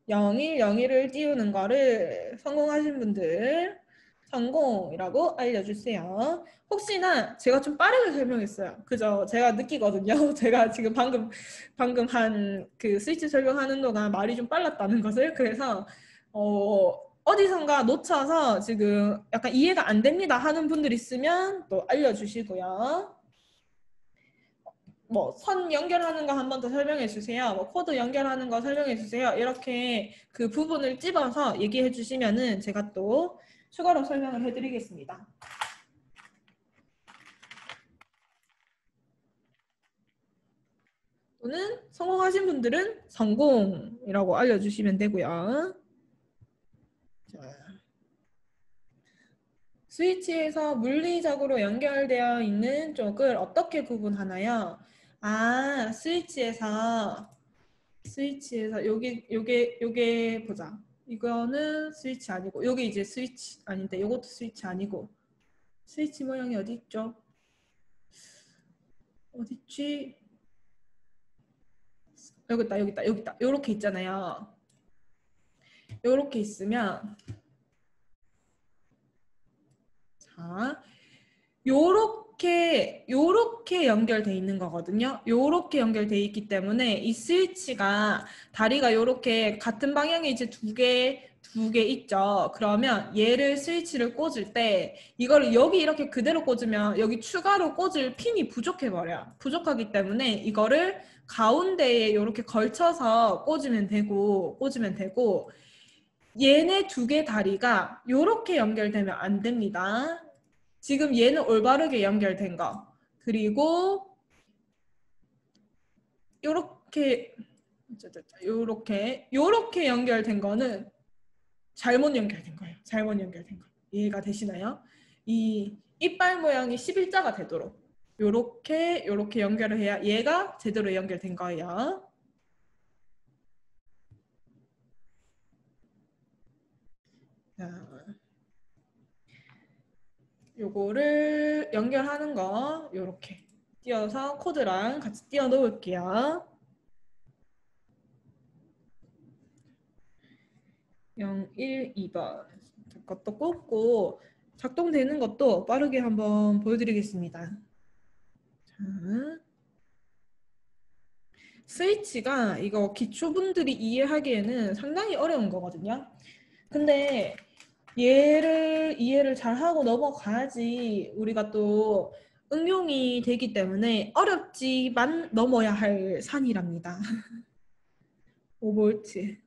01, 01을 띄우는 거를 성공하신 분들 성공이라고 알려주세요. 혹시나 제가 좀 빠르게 설명했어요. 그죠? 제가 느끼거든요. 제가 지금 방금 한 그 스위치 설명하는 동안 말이 좀 빨랐다는 것을. 그래서 어디선가 놓쳐서 지금 약간 이해가 안 됩니다 하는 분들 있으면 또 알려주시고요. 뭐 선 연결하는 거 한 번 더 설명해 주세요. 뭐 코드 연결하는 거 설명해 주세요. 이렇게 그 부분을 찝어서 얘기해 주시면은 제가 또 추가로 설명을 해 드리겠습니다. 또는 성공하신 분들은 성공이라고 알려주시면 되고요. 자, 스위치에서 물리적으로 연결되어 있는 쪽을 어떻게 구분하나요? 스위치에서 요게 보자. 이거는 스위치 아니고 여기 이제 스위치 아닌데 요것도 스위치 아니고 스위치 모양이 어디 있죠? 어디 있지? 여기 있다. 요렇게 있잖아요. 요렇게 있으면 자, 요렇게 연결돼 있는 거거든요. 요렇게 연결돼 있기 때문에 이 스위치가 다리가 요렇게 같은 방향에 이제 두 개 있죠. 그러면 얘를 스위치를 꽂을 때 이거를 여기 이렇게 그대로 꽂으면 여기 추가로 꽂을 핀이 부족해 버려요. 부족하기 때문에 이거를 가운데에 이렇게 걸쳐서 꽂으면 되고 얘네 두 개 다리가 이렇게 연결되면 안 됩니다. 지금 얘는 올바르게 연결된 거. 그리고 요렇게 연결된 거는 잘못 연결된 거예요. 잘못 연결된 거. 이해가 되시나요? 이 이빨 모양이 11자가 되도록 요렇게 연결을 해야 얘가 제대로 연결된 거예요. 자, 요거를 연결하는 거 요렇게 띄워서 코드랑 같이 띄워 놓을게요. 0, 1, 2번 것도 꽂고 작동되는 것도 빠르게 한번 보여드리겠습니다. 자, 스위치가 이거 기초분들이 이해하기에는 상당히 어려운 거거든요. 근데 얘를 이해를 잘 하고 넘어가야지 우리가 또 응용이 되기 때문에 어렵지만 넘어야 할 산이랍니다. 5V.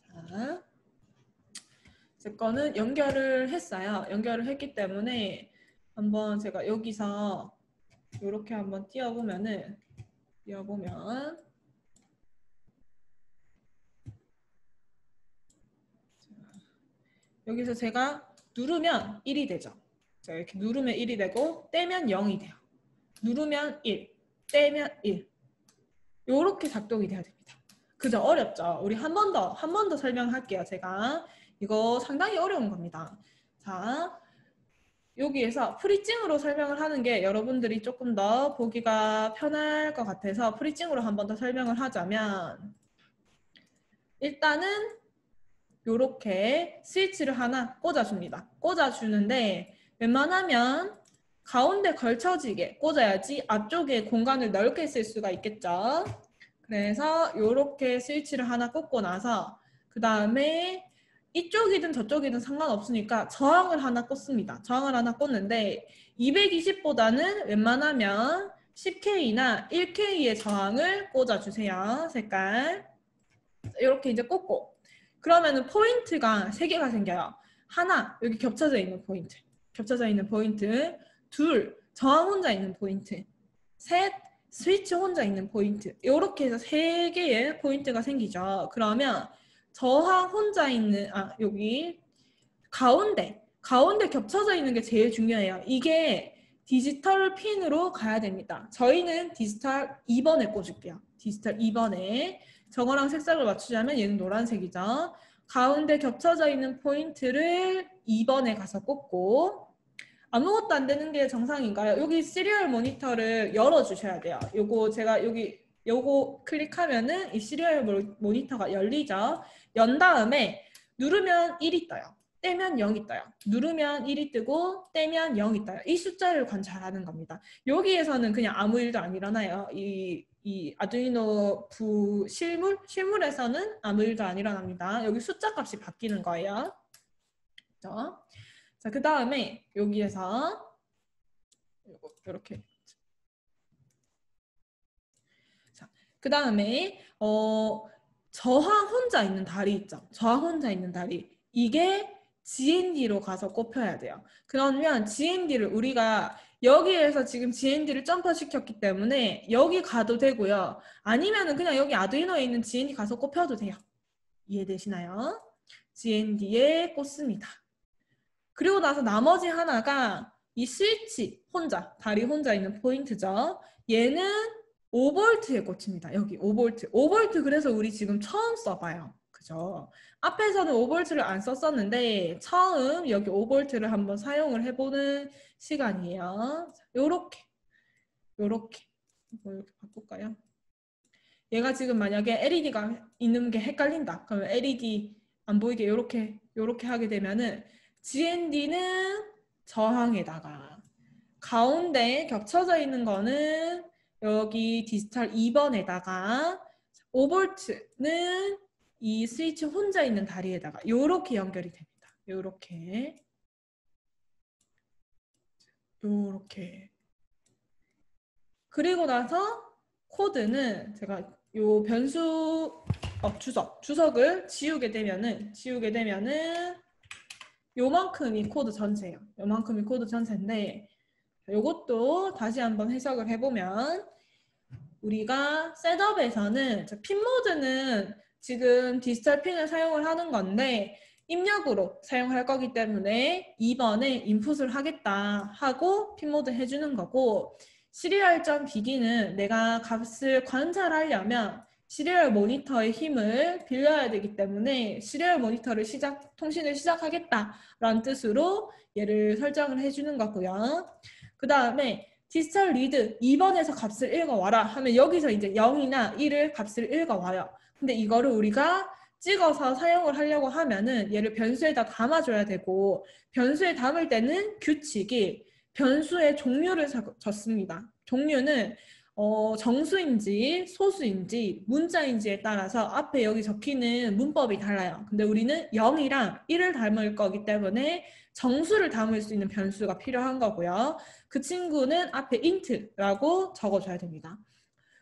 자, 제 거는 연결을 했어요. 연결을 했기 때문에 한번 제가 여기서 이렇게 한번 띄워보면 여기서 제가 누르면 1이 되죠. 자, 이렇게 누르면 1이 되고 떼면 0이 돼요. 누르면 1, 떼면 1. 요렇게 작동이 돼야 됩니다. 그죠? 어렵죠? 우리 한 번 더 설명할게요. 제가 이거 상당히 어려운 겁니다. 자, 여기에서 프리징으로 설명을 하는 게 여러분들이 조금 더 보기가 편할 것 같아서 프리징으로 한 번 더 설명을 하자면 일단은 요렇게 스위치를 하나 꽂아줍니다. 꽂아주는데 웬만하면 가운데 걸쳐지게 꽂아야지 앞쪽에 공간을 넓게 쓸 수가 있겠죠. 그래서 요렇게 스위치를 하나 꽂고 나서 그 다음에 이쪽이든 저쪽이든 상관없으니까 저항을 하나 꽂습니다. 저항을 하나 꽂는데 220보다는 웬만하면 10K나 1K의 저항을 꽂아주세요. 색깔. 이렇게 이제 꽂고 그러면은 포인트가 3개가 생겨요. 하나, 여기 겹쳐져 있는 포인트. 겹쳐져 있는 포인트. 둘, 저항 혼자 있는 포인트. 셋, 스위치 혼자 있는 포인트. 이렇게 해서 3개의 포인트가 생기죠. 그러면 저항 혼자 있는, 여기 가운데 겹쳐져 있는 게 제일 중요해요. 이게 디지털 핀으로 가야 됩니다. 저희는 디지털 2번에 꽂을게요. 디지털 2번에. 저거랑 색상을 맞추자면 얘는 노란색이죠. 가운데 겹쳐져 있는 포인트를 2번에 가서 꽂고 아무것도 안 되는 게 정상인가요? 여기 시리얼 모니터를 열어주셔야 돼요. 요거 제가 요거 클릭하면은 이 시리얼 모니터가 열리죠. 연 다음에 누르면 1이 떠요. 떼면 0이 떠요. 누르면 1이 뜨고 떼면 0이 떠요. 이 숫자를 관찰하는 겁니다. 여기에서는 그냥 아무 일도 안 일어나요. 이 아두이노 실물에서는 아무 일도 안 일어납니다. 여기 숫자 값이 바뀌는 거예요. 그렇죠? 자, 그 다음에 여기에서 이렇게 자, 그 다음에 저항 혼자 있는 다리 있죠. 저항 혼자 있는 다리. 이게 GND로 가서 꼽혀야 돼요. 그러면 GND를 우리가 여기에서 지금 GND를 점퍼시켰기 때문에 여기 가도 되고요. 아니면은 그냥 여기 아두이노에 있는 GND 가서 꼽혀도 돼요. 이해되시나요? GND에 꽂습니다. 그리고 나서 나머지 하나가 이 스위치 혼자, 다리 혼자 있는 포인트죠. 얘는 5V에 꽂힙니다. 여기 5V. 5V 그래서 우리 지금 처음 써봐요. 그죠? 앞에서는 5V를 안 썼었는데 처음 여기 5V를 한번 사용을 해보는 시간이에요. 요렇게 이렇게 바꿀까요? 얘가 지금 만약에 LED가 있는 게 헷갈린다. 그러면 LED 안 보이게 이렇게 하게 되면은 GND는 저항에다가 가운데 겹쳐져 있는 거는 여기 디지털 2번에다가 5V는 이 스위치 혼자 있는 다리에다가 이렇게 연결이 됩니다. 이렇게 그리고 나서 코드는 제가 요 변수 주석을 지우게 되면은 요만큼이 코드 전체예요. 요만큼이 코드 전체인데 요것도 다시 한번 해석을 해보면 우리가 셋업에서는 핀 모드는 지금 디지털 핀을 사용을 하는 건데 입력으로 사용할 거기 때문에 2번에 인풋을 하겠다 하고 핀 모드 해주는 거고 시리얼.beg인은 내가 값을 관찰하려면 시리얼 모니터의 힘을 빌려야 되기 때문에 시리얼 모니터를 통신을 시작하겠다라는 뜻으로 얘를 설정을 해주는 거고요. 그 다음에 디지털 리드 2번에서 값을 읽어와라 하면 여기서 이제 0이나 1을 값을 읽어와요. 근데 이거를 우리가 찍어서 사용을 하려고 하면은 얘를 변수에다 담아줘야 되고 변수에 담을 때는 규칙이 변수의 종류를 적습니다. 종류는 정수인지 소수인지 문자인지에 따라서 앞에 여기 적히는 문법이 달라요. 근데 우리는 0이랑 1을 담을 거기 때문에 정수를 담을 수 있는 변수가 필요한 거고요. 그 친구는 앞에 int라고 적어줘야 됩니다.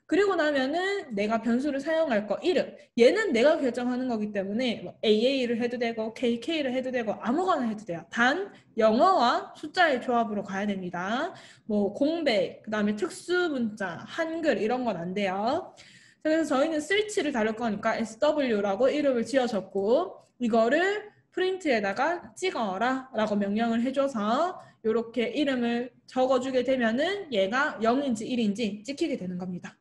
그리고 나면은 내가 변수를 사용할 거 이름 얘는 내가 결정하는 거기 때문에 뭐 AA를 해도 되고 KK를 해도 되고 아무거나 해도 돼요. 단 영어와 숫자의 조합으로 가야 됩니다. 뭐 공백, 그 다음에 특수문자, 한글 이런 건 안 돼요. 그래서 저희는 스위치를 다룰 거니까 SW라고 이름을 지어줬고 이거를 프린트에다가 찍어라 라고 명령을 해줘서 이렇게 이름을 적어주게 되면은 얘가 0인지 1인지 찍히게 되는 겁니다.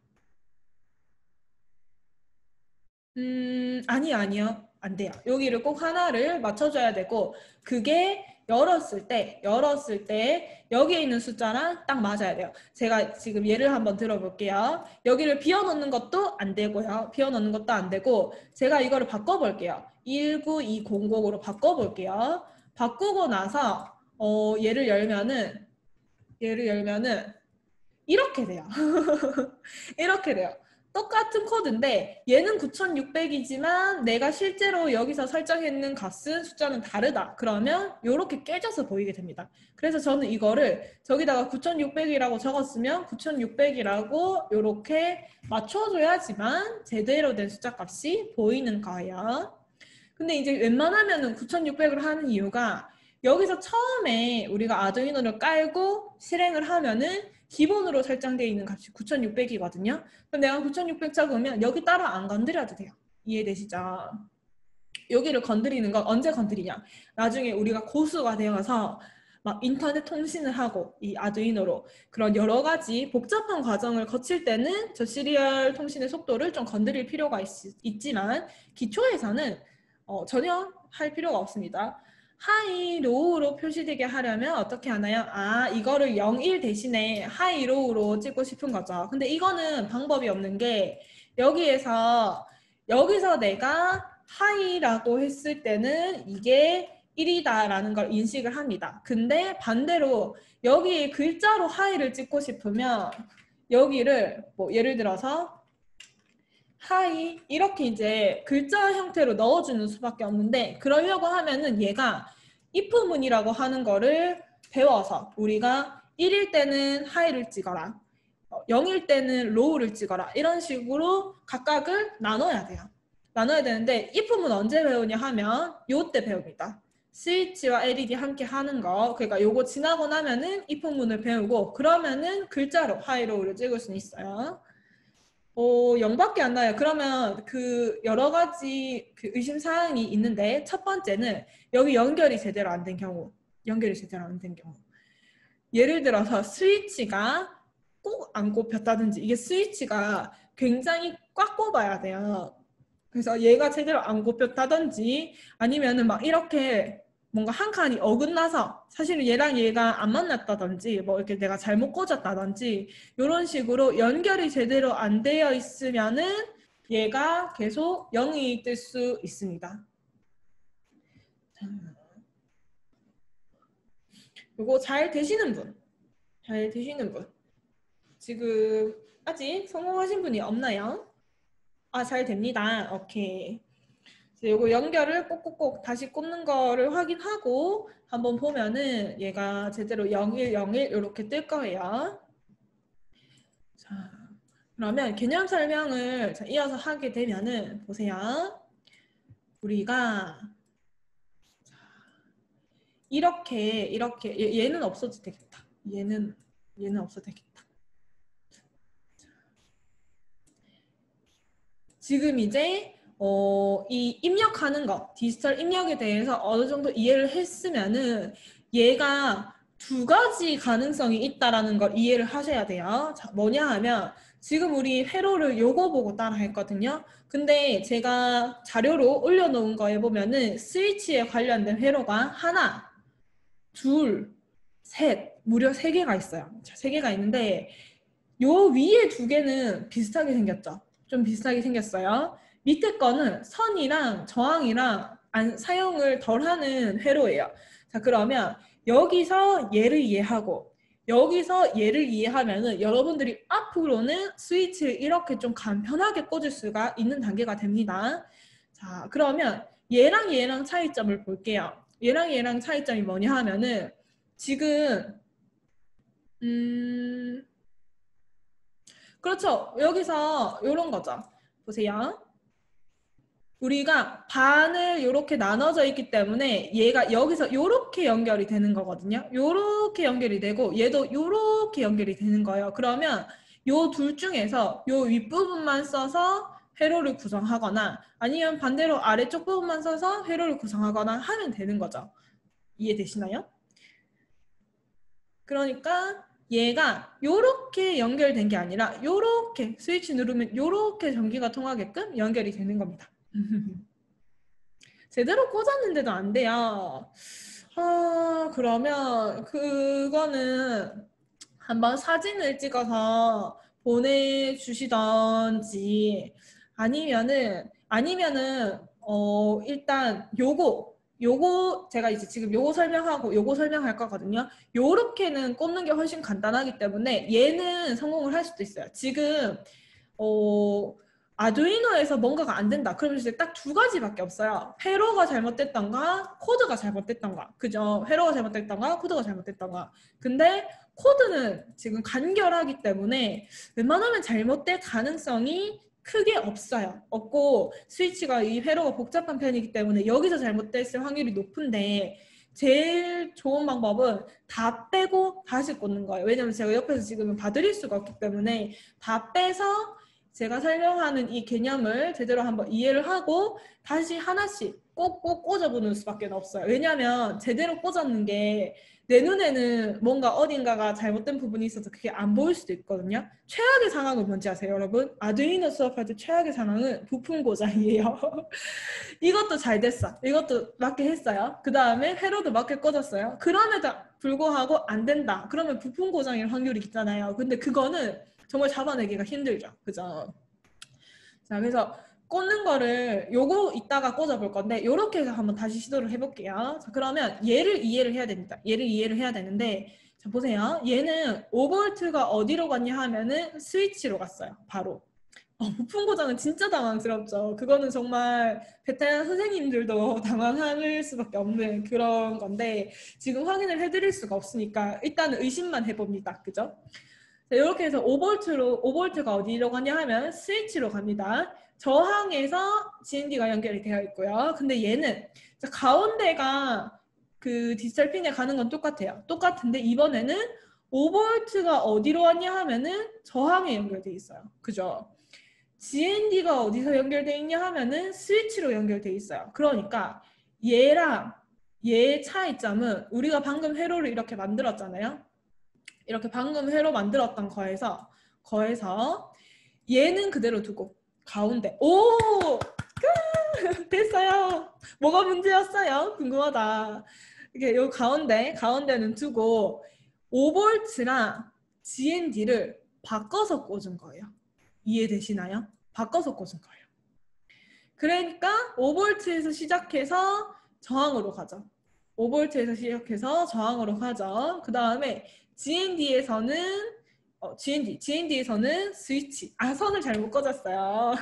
아니요. 안 돼요. 여기를 꼭 하나를 맞춰줘야 되고, 그게 열었을 때 여기에 있는 숫자랑 딱 맞아야 돼요. 제가 지금 예를 한번 들어볼게요. 여기를 비워놓는 것도 안 되고요. 비워놓는 것도 안 되고, 제가 이거를 바꿔볼게요. 19200으로 바꿔볼게요. 바꾸고 나서 얘를 열면은 이렇게 돼요. 이렇게 돼요. 똑같은 코드인데 얘는 9600이지만 내가 실제로 여기서 설정했는 값은 숫자는 다르다. 그러면 이렇게 깨져서 보이게 됩니다. 그래서 저는 이거를 저기다가 9600이라고 적었으면 9600이라고 이렇게 맞춰줘야지만 제대로 된 숫자 값이 보이는 거예요. 근데 이제 웬만하면은 9600을 하는 이유가 여기서 처음에 우리가 아두이노를 깔고 실행을 하면은 기본으로 설정되어 있는 값이 9600이거든요. 그럼 내가 9600 적으면 여기 따로 안 건드려도 돼요. 이해되시죠? 여기를 건드리는 건 언제 건드리냐? 나중에 우리가 고수가 되어서 막 인터넷 통신을 하고 이 아두이노로 그런 여러 가지 복잡한 과정을 거칠 때는 저 시리얼 통신의 속도를 좀 건드릴 필요가 있지만 기초에서는 전혀 할 필요가 없습니다. 하이, 로우로 표시되게 하려면 어떻게 하나요? 이거를 0, 1 대신에 하이, 로우로 찍고 싶은 거죠. 근데 이거는 방법이 없는 게 여기서 내가 하이라고 했을 때는 이게 1이다라는 걸 인식을 합니다. 근데 반대로 여기에 글자로 하이를 찍고 싶으면 여기를 뭐 예를 들어서 하이 이렇게 이제 글자 형태로 넣어주는 수밖에 없는데 그러려고 하면은 얘가 if문이라고 하는 거를 배워서 우리가 1일 때는 하이를 찍어라 0일 때는 로우를 찍어라 이런 식으로 각각을 나눠야 돼요. 나눠야 되는데 if문 언제 배우냐 하면 요때 배웁니다. 스위치와 LED 함께 하는 거 그러니까 요거 지나고 나면은 if문을 배우고 그러면은 글자로 하이 로우를 찍을 수는 있어요. 0밖에 안 나요. 그러면 그 여러 가지 그 의심 사항이 있는데 첫 번째는 여기 연결이 제대로 안 된 경우. 예를 들어서 스위치가 꼭 안 꼽혔다든지 이게 스위치가 굉장히 꽉 꼽아야 돼요. 그래서 얘가 제대로 안 꼽혔다든지 아니면은 막 이렇게 뭔가 한 칸이 어긋나서 사실은 얘랑 얘가 안 만났다든지 뭐 이렇게 내가 잘못 꽂았다든지 이런 식으로 연결이 제대로 안 되어 있으면은 얘가 계속 0이 뜰 수 있습니다. 이거 잘 되시는 분 지금 아직 성공하신 분이 없나요? 잘 됩니다. 오케이. 요거 연결을 꼭꼭꼭 다시 꽂는 거를 확인하고 한번 보면은 얘가 제대로 0101 이렇게 뜰 거예요. 자, 그러면 개념 설명을 이어서 하게 되면은 보세요. 우리가 이렇게 얘는 없어도 되겠다. 얘는 없어도 되겠다. 지금 이제 이 입력하는 거, 디지털 입력에 대해서 어느 정도 이해를 했으면은 얘가 두 가지 가능성이 있다라는 걸 이해를 하셔야 돼요. 자, 뭐냐 하면 지금 우리 회로를 요거 보고 따라 했거든요. 근데 제가 자료로 올려놓은 거에 보면은 스위치에 관련된 회로가 하나, 둘, 셋, 무려 3개가 있어요. 자, 3개가 있는데 요 위에 2개는 비슷하게 생겼죠. 좀 비슷하게 생겼어요. 밑에 거는 선이랑 저항이랑 사용을 덜 하는 회로예요. 자, 그러면 여기서 얘를 이해하고 여기서 얘를 이해하면은 여러분들이 앞으로는 스위치를 이렇게 좀 간편하게 꽂을 수가 있는 단계가 됩니다. 자, 그러면 얘랑 차이점을 볼게요. 얘랑 차이점이 뭐냐 하면은 지금 그렇죠. 여기서 이런 거죠. 보세요. 우리가 반을 이렇게 나눠져 있기 때문에 얘가 여기서 이렇게 연결이 되는 거거든요. 이렇게 연결이 되고 얘도 이렇게 연결이 되는 거예요. 그러면 요 둘 중에서 요 윗부분만 써서 회로를 구성하거나 아니면 반대로 아래쪽 부분만 써서 회로를 구성하거나 하면 되는 거죠. 이해되시나요? 그러니까 얘가 요렇게 연결된 게 아니라 요렇게 스위치 누르면 요렇게 전기가 통하게끔 연결이 되는 겁니다. 제대로 꽂았는데도 안 돼요. 그러면 그거는 한번 사진을 찍어서 보내주시던지 아니면은 일단 요거 제가 이제 지금 요거 설명하고 요거 설명할 거거든요. 요렇게는 꽂는 게 훨씬 간단하기 때문에 얘는 성공을 할 수도 있어요. 지금 아두이노에서 뭔가가 안 된다. 그러면 이제 딱 두 가지밖에 없어요. 회로가 잘못됐던가 코드가 잘못됐던가. 그죠? 회로가 잘못됐던가 코드가 잘못됐던가. 근데 코드는 지금 간결하기 때문에 웬만하면 잘못될 가능성이 크게 없고 스위치가 이 회로가 복잡한 편이기 때문에 여기서 잘못됐을 확률이 높은데 제일 좋은 방법은 다 빼고 다시 꽂는 거예요. 왜냐면 제가 옆에서 지금 봐드릴 수가 없기 때문에 다 빼서 제가 설명하는 이 개념을 제대로 한번 이해를 하고 다시 하나씩 꼭꼭 꽂아보는 수밖에 없어요. 왜냐하면 제대로 꽂았는 게 내 눈에는 뭔가 어딘가가 잘못된 부분이 있어서 그게 안 보일 수도 있거든요. 최악의 상황은 뭔지 아세요, 여러분? 아두이노 수업할 때 최악의 상황은 부품 고장이에요. 이것도 잘 됐어. 이것도 맞게 했어요. 그 다음에 회로도 맞게 꽂았어요. 그럼에도 불구하고 안 된다. 그러면 부품 고장일 확률이 있잖아요. 근데 그거는 정말 잡아내기가 힘들죠. 그죠? 자, 그래서 꽂는 거를 요거 이따가 꽂아볼 건데 요렇게 해서 한번 다시 시도를 해볼게요. 자, 그러면 얘를 이해를 해야 됩니다. 얘를 이해를 해야 되는데 자, 보세요. 얘는 5V가 어디로 갔냐 하면은 스위치로 갔어요. 바로. 부품 고장은 진짜 당황스럽죠. 그거는 정말 베테랑 선생님들도 당황할 수밖에 없는 그런 건데 지금 확인을 해드릴 수가 없으니까 일단은 의심만 해봅니다. 그죠? 자, 이렇게 해서 5V가 어디로 가냐 하면 스위치로 갑니다. 저항에서 GND가 연결이 되어 있고요. 근데 얘는 자, 가운데가 그 디지털 핀에 가는 건 똑같아요. 똑같은데 이번에는 5V가 어디로 왔냐 하면은 저항에 연결돼 있어요. 그죠? GND가 어디서 연결돼 있냐 하면은 스위치로 연결돼 있어요. 그러니까 얘랑 얘의 차이점은 우리가 방금 회로를 이렇게 만들었잖아요. 이렇게 방금 회로 만들었던 거에서 얘는 그대로 두고 가운데 됐어요. 뭐가 문제였어요? 궁금하다. 이게 요 가운데는 두고 5V랑 GND를 바꿔서 꽂은 거예요. 이해되시나요? 바꿔서 꽂은 거예요. 그러니까 5V에서 시작해서 저항으로 가죠. 5V에서 시작해서 저항으로 가죠. 그 다음에 GND에서는 GND에서는 스위치. 선을 잘못 꽂았어요.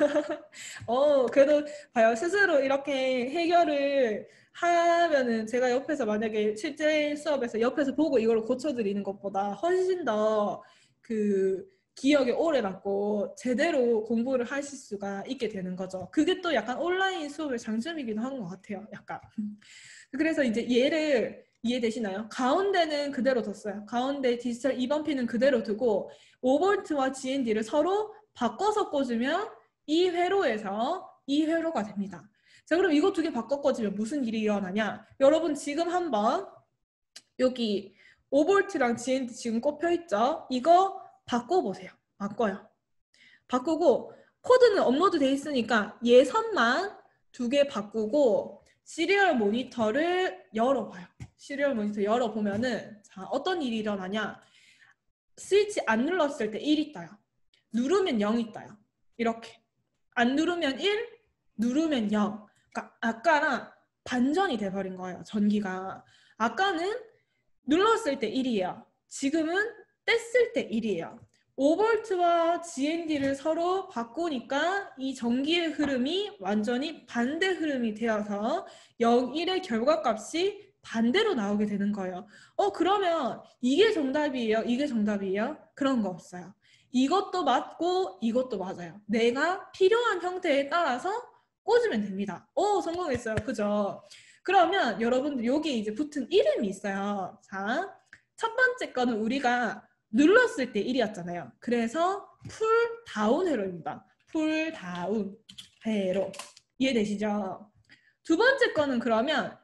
그래도 봐요. 스스로 이렇게 해결을 하면은 제가 옆에서 만약에 실제 수업에서 옆에서 보고 이걸 고쳐드리는 것보다 훨씬 더 그 기억에 오래 남고 제대로 공부를 하실 수가 있게 되는 거죠. 그게 또 약간 온라인 수업의 장점이기도 한 것 같아요. 약간. 그래서 이제 얘를 이해되시나요? 가운데는 그대로 뒀어요. 가운데 디지털 2번 핀은 그대로 두고 5V와 GND를 서로 바꿔서 꽂으면 이 회로에서 이 회로가 됩니다. 자, 그럼 이거 두 개 바꿔 꽂으면 무슨 일이 일어나냐? 여러분 지금 한번 여기 5V랑 GND 지금 꼽혀 있죠? 이거 바꿔보세요. 바꿔요. 바꾸고 코드는 업로드 돼 있으니까 얘 선만 두 개 바꾸고 시리얼 모니터를 열어봐요. 시리얼 모니터 열어보면은 자, 어떤 일이 일어나냐. 스위치 안 눌렀을 때 1이 떠요. 누르면 0이 떠요. 이렇게. 안 누르면 1, 누르면 0. 그러니까 아까랑 반전이 돼버린 거예요. 전기가. 아까는 눌렀을 때 1이에요. 지금은 뗐을 때 1이에요. 5V와 GND를 서로 바꾸니까 이 전기의 흐름이 완전히 반대 흐름이 되어서 0, 1의 결과값이 반대로 나오게 되는 거예요. 그러면 이게 정답이에요? 이게 정답이에요? 그런 거 없어요. 이것도 맞고 이것도 맞아요. 내가 필요한 형태에 따라서 꽂으면 됩니다. 성공했어요. 그죠? 그러면 여러분들 여기 이제 붙은 이름이 있어요. 자, 첫 번째 거는 우리가 눌렀을 때 1이었잖아요. 그래서 풀 다운 회로입니다. 풀다운 회로. 이해되시죠? 두 번째 거는 그러면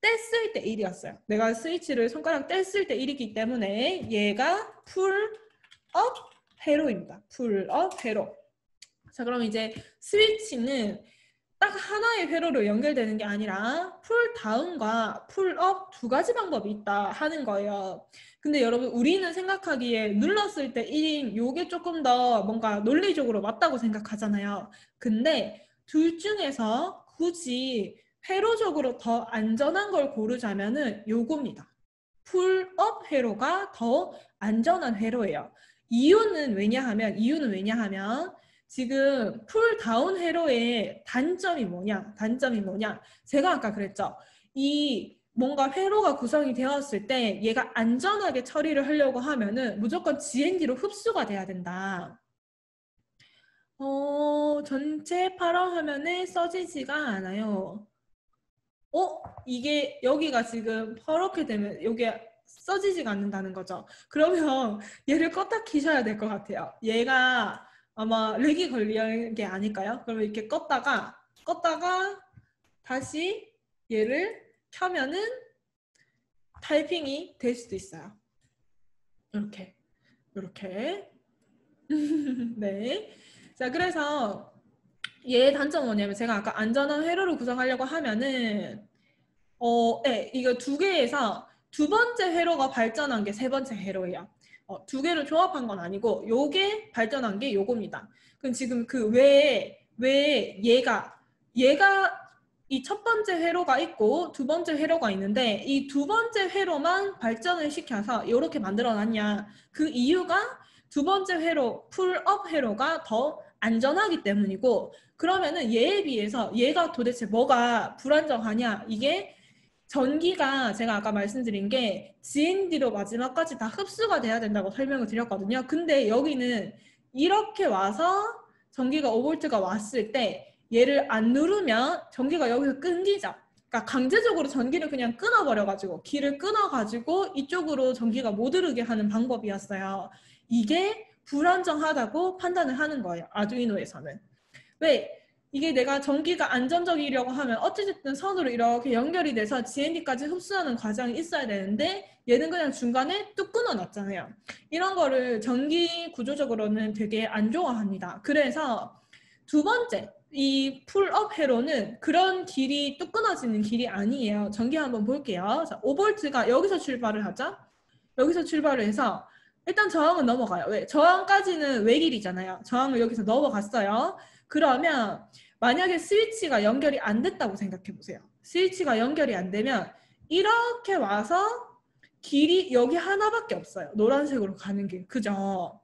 뗐을 때 1이었어요. 내가 스위치를 손가락 뗐을 때 1이기 때문에 얘가 풀업 회로입니다. 풀업 회로. 자, 그럼 이제 스위치는 딱 하나의 회로로 연결되는 게 아니라 풀다운과 풀업 두 가지 방법이 있다 하는 거예요. 근데 여러분 우리는 생각하기에 눌렀을 때 1인 요게 조금 더 뭔가 논리적으로 맞다고 생각하잖아요. 근데 둘 중에서 굳이 회로적으로 더 안전한 걸 고르자면은 요겁니다. 풀업 회로가 더 안전한 회로예요. 이유는 왜냐하면 지금 풀다운 회로의 단점이 뭐냐? 제가 아까 그랬죠. 이 뭔가 회로가 구성이 되었을 때 얘가 안전하게 처리를 하려고 하면은 무조건 GND로 흡수가 돼야 된다. 전체 파라 화면에 써지지가 않아요. 이게 여기가 지금 퍼렇게 되면 여기에 써지지가 않는다는 거죠. 그러면 얘를 껐다 키셔야 될 것 같아요. 얘가 아마 렉이 걸리는 게 아닐까요? 그러면 이렇게 껐다가 다시 얘를 켜면은 타이핑이 될 수도 있어요. 이렇게 네. 자, 그래서 얘의 단점은 뭐냐면 제가 아까 안전한 회로를 구성하려고 하면은 네, 이거 두 개에서 두 번째 회로가 발전한 게 세 번째 회로예요. 두 개를 조합한 건 아니고 요게 발전한 게 요겁니다. 그럼 지금 그 외에 얘가 이 첫 번째 회로가 있고 두 번째 회로가 있는데 이 두 번째 회로만 발전을 시켜서 이렇게 만들어놨냐. 그 이유가 두 번째 회로, 풀업 회로가 더 안전하기 때문이고 그러면은 얘에 비해서 얘가 도대체 뭐가 불안정하냐. 이게 전기가 제가 아까 말씀드린 게 GND로 마지막까지 다 흡수가 돼야 된다고 설명을 드렸거든요. 근데 여기는 이렇게 와서 전기가 5V가 왔을 때 얘를 안 누르면 전기가 여기서 끊기죠. 그러니까 강제적으로 전기를 그냥 끊어버려가지고 길을 끊어가지고 이쪽으로 전기가 못 흐르게 하는 방법이었어요. 이게 불안정하다고 판단을 하는 거예요. 아두이노에서는. 왜? 이게 내가 전기가 안전적이려고 하면 어찌됐든 선으로 이렇게 연결이 돼서 GND까지 흡수하는 과정이 있어야 되는데 얘는 그냥 중간에 뚝 끊어놨잖아요. 이런 거를 전기 구조적으로는 되게 안 좋아합니다. 그래서 두 번째, 이 풀업 회로는 그런 길이 뚝 끊어지는 길이 아니에요. 전기 한번 볼게요. 자, 5V가 여기서 출발을 하죠. 여기서 출발을 해서 일단 저항은 넘어가요. 왜? 저항까지는 외길이잖아요. 저항을 여기서 넘어갔어요. 그러면 만약에 스위치가 연결이 안 됐다고 생각해 보세요. 스위치가 연결이 안 되면 이렇게 와서 길이 여기 하나밖에 없어요. 노란색으로 가는 길. 그죠?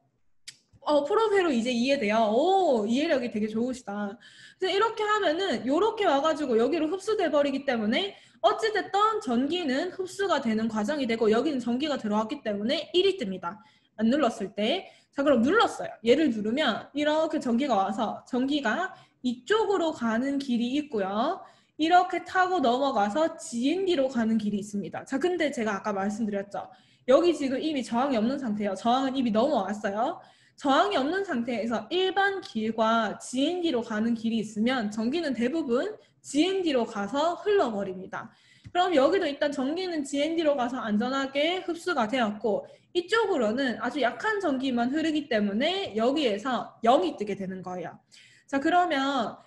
프로페로 이제 이해돼요. 오, 이해력이 되게 좋으시다. 그래서 이렇게 하면은 이렇게 와가지고 여기로 흡수돼 버리기 때문에 어찌됐든 전기는 흡수가 되는 과정이 되고 여기는 전기가 들어왔기 때문에 1이 뜹니다. 안 눌렀을 때. 자, 그럼 눌렀어요. 얘를 누르면 이렇게 전기가 와서 전기가 이쪽으로 가는 길이 있고요. 이렇게 타고 넘어가서 GND로 가는 길이 있습니다. 자, 근데 제가 아까 말씀드렸죠. 여기 지금 이미 저항이 없는 상태예요. 저항은 이미 넘어왔어요. 저항이 없는 상태에서 일반 길과 GND로 가는 길이 있으면 전기는 대부분 GND로 가서 흘러버립니다. 그럼 여기도 일단 전기는 GND로 가서 안전하게 흡수가 되었고 이쪽으로는 아주 약한 전기만 흐르기 때문에 여기에서 0이 뜨게 되는 거예요. 자, 그러면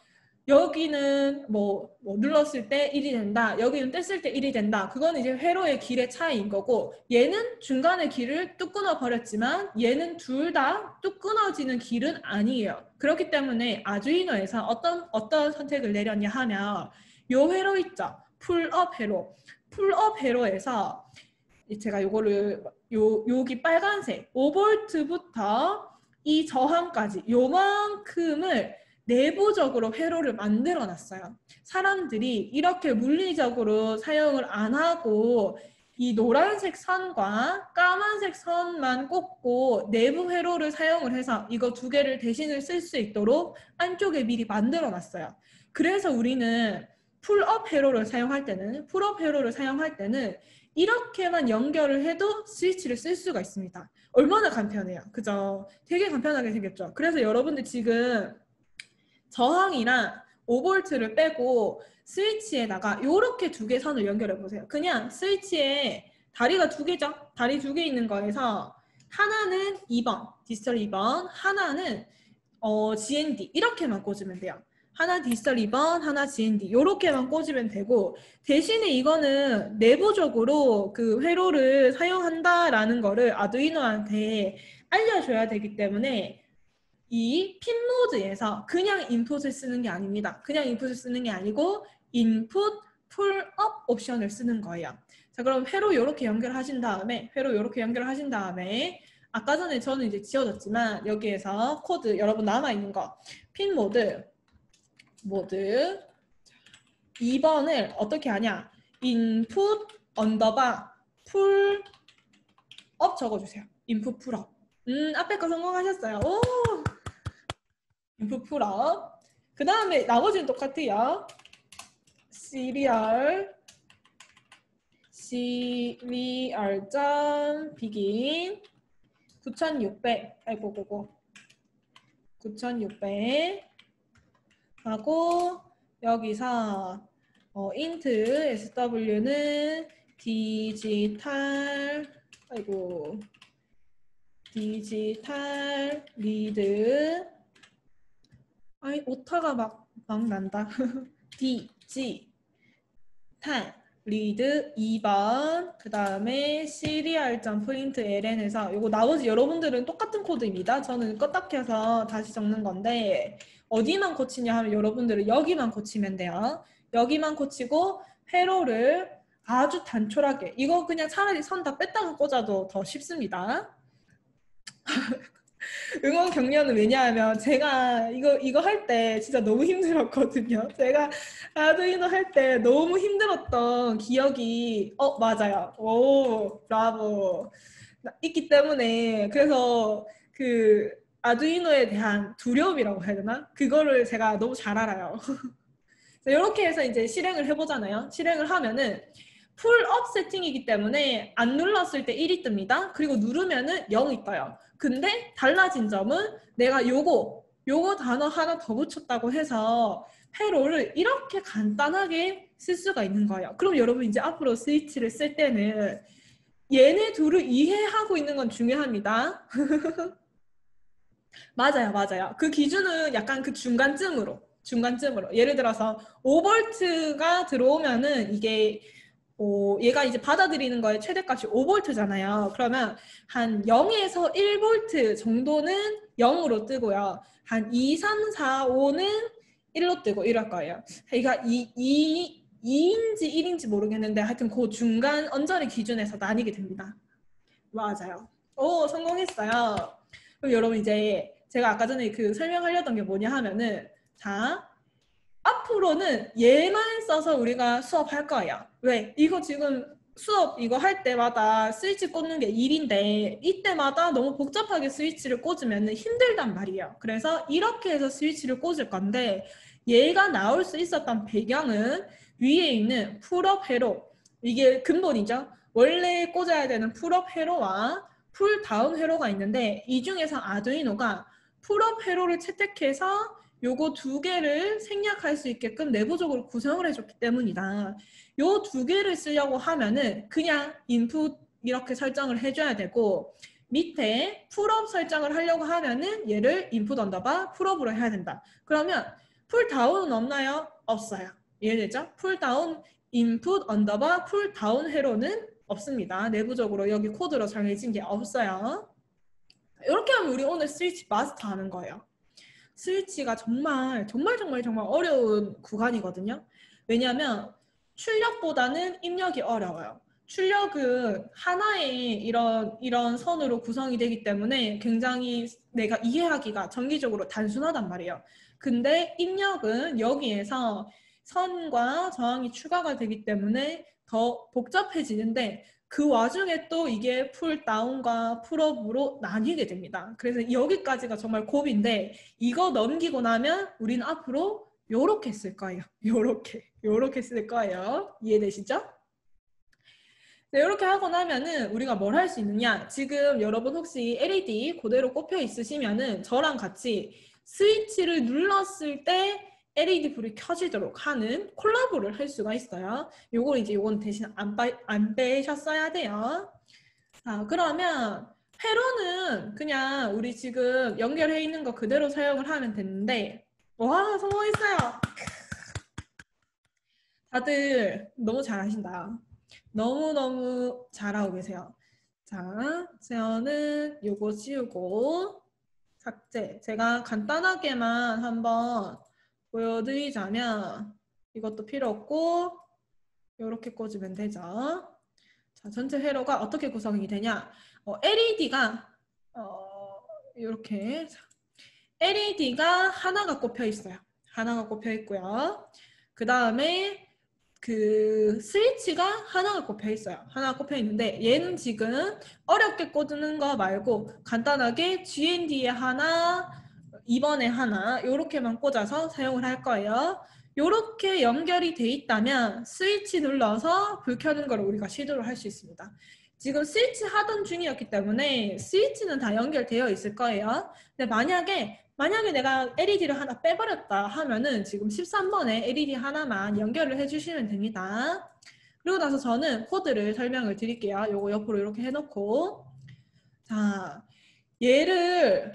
여기는 뭐 눌렀을 때 1이 된다. 여기는 뗐을 때 1이 된다. 그건 이제 회로의 길의 차이인 거고 얘는 중간에 길을 뚝 끊어 버렸지만 얘는 둘 다 뚝 끊어지는 길은 아니에요. 그렇기 때문에 아두이노에서 어떤 선택을 내렸냐 하면 요 회로 있죠. 풀업 회로. 풀업 회로에서 제가 요거를 여기 빨간색 5V부터 이 저항까지 요만큼을 내부적으로 회로를 만들어 놨어요. 사람들이 이렇게 물리적으로 사용을 안 하고 이 노란색 선과 까만색 선만 꽂고 내부 회로를 사용을 해서 이거 두 개를 대신을 쓸 수 있도록 안쪽에 미리 만들어 놨어요. 그래서 우리는 풀업 회로를 사용할 때는 이렇게만 연결을 해도 스위치를 쓸 수가 있습니다. 얼마나 간편해요. 그죠? 되게 간편하게 생겼죠. 그래서 여러분들 지금 저항이랑 5V를 빼고 스위치에다가 이렇게 두 개 선을 연결해 보세요. 그냥 스위치에 다리가 두 개죠. 다리 두 개 있는 거에서 하나는 2번, 디지털 2번, 하나는 GND 이렇게만 꽂으면 돼요. 하나 디지털 2번, 하나 GND 이렇게만 꽂으면 되고 대신에 이거는 내부적으로 그 회로를 사용한다라는 거를 아두이노한테 알려줘야 되기 때문에 이 핀 모드에서 그냥 인풋을 쓰는 게 아닙니다. 그냥 인풋을 쓰는 게 아니고 인풋 풀업 옵션을 쓰는 거예요. 자, 그럼 회로 이렇게 연결하신 다음에 아까 전에 저는 이제 지워졌지만 여기에서 코드 여러분 남아있는 거 핀 모드 2번을 어떻게 하냐 인풋 언더바 풀업 적어주세요. 인풋 풀업 앞에 거 성공하셨어요. 오! 인풋 풀업 그 다음에 나머지는 똑같아요. serial.begin 9600 9600 하고 여기서 int sw는 디지털 리드 아이 오타가 막 난다. 디지털 리드 2번 그 다음에 serial.println에서 요거 나머지 여러분들은 똑같은 코드입니다. 저는 껐다 켜서 다시 적는 건데 어디만 고치냐 하면 여러분들은 여기만 고치면 돼요. 여기만 고치고 회로를 아주 단촐하게 이거 그냥 차라리 선 다 뺐다가 꽂아도 더 쉽습니다. 응원 격려는 왜냐하면 제가 이거 할 때 진짜 너무 힘들었거든요. 제가 아두이노 할 때 너무 힘들었던 기억이 맞아요. 오 브라보 있기 때문에 그래서 그 아두이노에 대한 두려움이라고 해야 되나? 그거를 제가 너무 잘 알아요. 이렇게 해서 이제 실행을 해보잖아요. 실행을 하면은 풀업 세팅이기 때문에 안 눌렀을 때 1이 뜹니다. 그리고 누르면은 0이 떠요. 근데 달라진 점은 내가 요거 단어 하나 더 붙였다고 해서 회로를 이렇게 간단하게 쓸 수가 있는 거예요. 그럼 여러분 이제 앞으로 스위치를 쓸 때는 얘네 둘을 이해하고 있는 건 중요합니다. 맞아요. 그 기준은 약간 그 중간쯤으로 예를 들어서 5V가 들어오면은 이게 얘가 이제 받아들이는 거에 최대값이 5V잖아요. 그러면 한 0에서 1V 정도는 0으로 뜨고요. 한 2, 3, 4, 5는 1로 뜨고 이럴 거예요. 그러니까 2인지 1인지 모르겠는데 하여튼 그 중간 언저리 기준에서 나뉘게 됩니다. 맞아요. 오, 성공했어요. 그럼 여러분 이제 제가 아까 전에 그 설명하려던 게 뭐냐 하면은 자 앞으로는 얘만 써서 우리가 수업할 거예요. 왜? 이거 지금 수업 이거 할 때마다 스위치 꽂는 게 일인데 이때마다 너무 복잡하게 스위치를 꽂으면 힘들단 말이에요. 그래서 이렇게 해서 스위치를 꽂을 건데 얘가 나올 수 있었던 배경은 위에 있는 풀업 회로 이게 근본이죠. 원래 꽂아야 되는 풀업 회로와 풀다운 회로가 있는데 이 중에서 아두이노가 풀업 회로를 채택해서 요거 두 개를 생략할 수 있게끔 내부적으로 구성을 해줬기 때문이다. 요 두 개를 쓰려고 하면은 그냥 인풋 이렇게 설정을 해줘야 되고 밑에 풀업 설정을 하려고 하면은 얘를 인풋 언더바 풀업으로 해야 된다. 그러면 풀다운은 없나요? 없어요. 이해되죠? 풀다운 인풋 언더바 풀다운 회로는 없습니다. 내부적으로 여기 코드로 정해진 게 없어요. 이렇게 하면 우리 오늘 스위치 마스터하는 거예요. 스위치가 정말 어려운 구간이거든요. 왜냐하면 출력보다는 입력이 어려워요. 출력은 하나의 이런 선으로 구성이 되기 때문에 굉장히 내가 이해하기가 정기적으로 단순하단 말이에요. 근데 입력은 여기에서 선과 저항이 추가가 되기 때문에 더 복잡해지는데 그 와중에 또 이게 풀다운과 풀업으로 나뉘게 됩니다. 그래서 여기까지가 정말 고비인데 이거 넘기고 나면 우리는 앞으로 요렇게 쓸 거예요. 요렇게 쓸 거예요. 이해되시죠? 네, 이렇게 하고 나면은 우리가 뭘 할 수 있느냐? 지금 여러분 혹시 LED 그대로 꼽혀 있으시면은 저랑 같이 스위치를 눌렀을 때 LED 불이 켜지도록 하는 콜라보를 할 수가 있어요. 요건 대신 안 빼셨어야 돼요. 자, 그러면 회로는 그냥 우리 지금 연결해 있는 거 그대로 사용을 하면 되는데, 와, 성공했어요. 다들 너무 잘하신다. 너무너무 잘하고 계세요. 자, 저는 요거 지우고 삭제. 제가 간단하게만 한번 보여드리자면 이것도 필요 없고 이렇게 꽂으면 되죠. 자, 전체 회로가 어떻게 구성이 되냐? LED가 이렇게 LED가 하나가 꼽혀 있어요. 하나가 꼽혀 있고요. 그 다음에 그 스위치가 하나가 꼽혀 있어요. 하나가 꼽혀 있는데 얘는 지금 어렵게 꽂는 거 말고 간단하게 GND에 하나, 2번에 하나 이렇게만 꽂아서 사용을 할 거예요. 이렇게 연결이 돼 있다면 스위치 눌러서 불 켜는 걸 우리가 시도를 할 수 있습니다. 지금 스위치 하던 중이었기 때문에 스위치는 다 연결되어 있을 거예요. 근데 만약에 내가 LED를 하나 빼버렸다 하면은 지금 13번에 LED 하나만 연결을 해주시면 됩니다. 그리고 나서 저는 코드를 설명을 드릴게요. 요거 옆으로 이렇게 해놓고 자, 얘를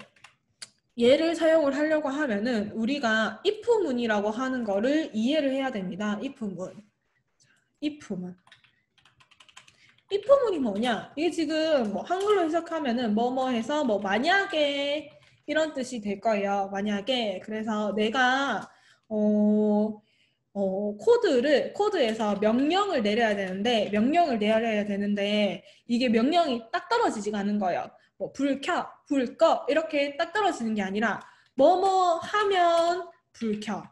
사용을 하려고 하면은 우리가 if문이라고 하는 거를 이해를 해야 됩니다. if문. if문이 뭐냐? 이게 지금 뭐 한글로 해석하면은 뭐뭐 해서 뭐 만약에 이런 뜻이 될 거예요. 만약에. 그래서 내가 코드에서 명령을 내려야 되는데 이게 명령이 딱 떨어지지가 않는 거예요. 뭐 불 켜, 불 꺼 이렇게 딱 떨어지는 게 아니라 뭐뭐 하면 불 켜,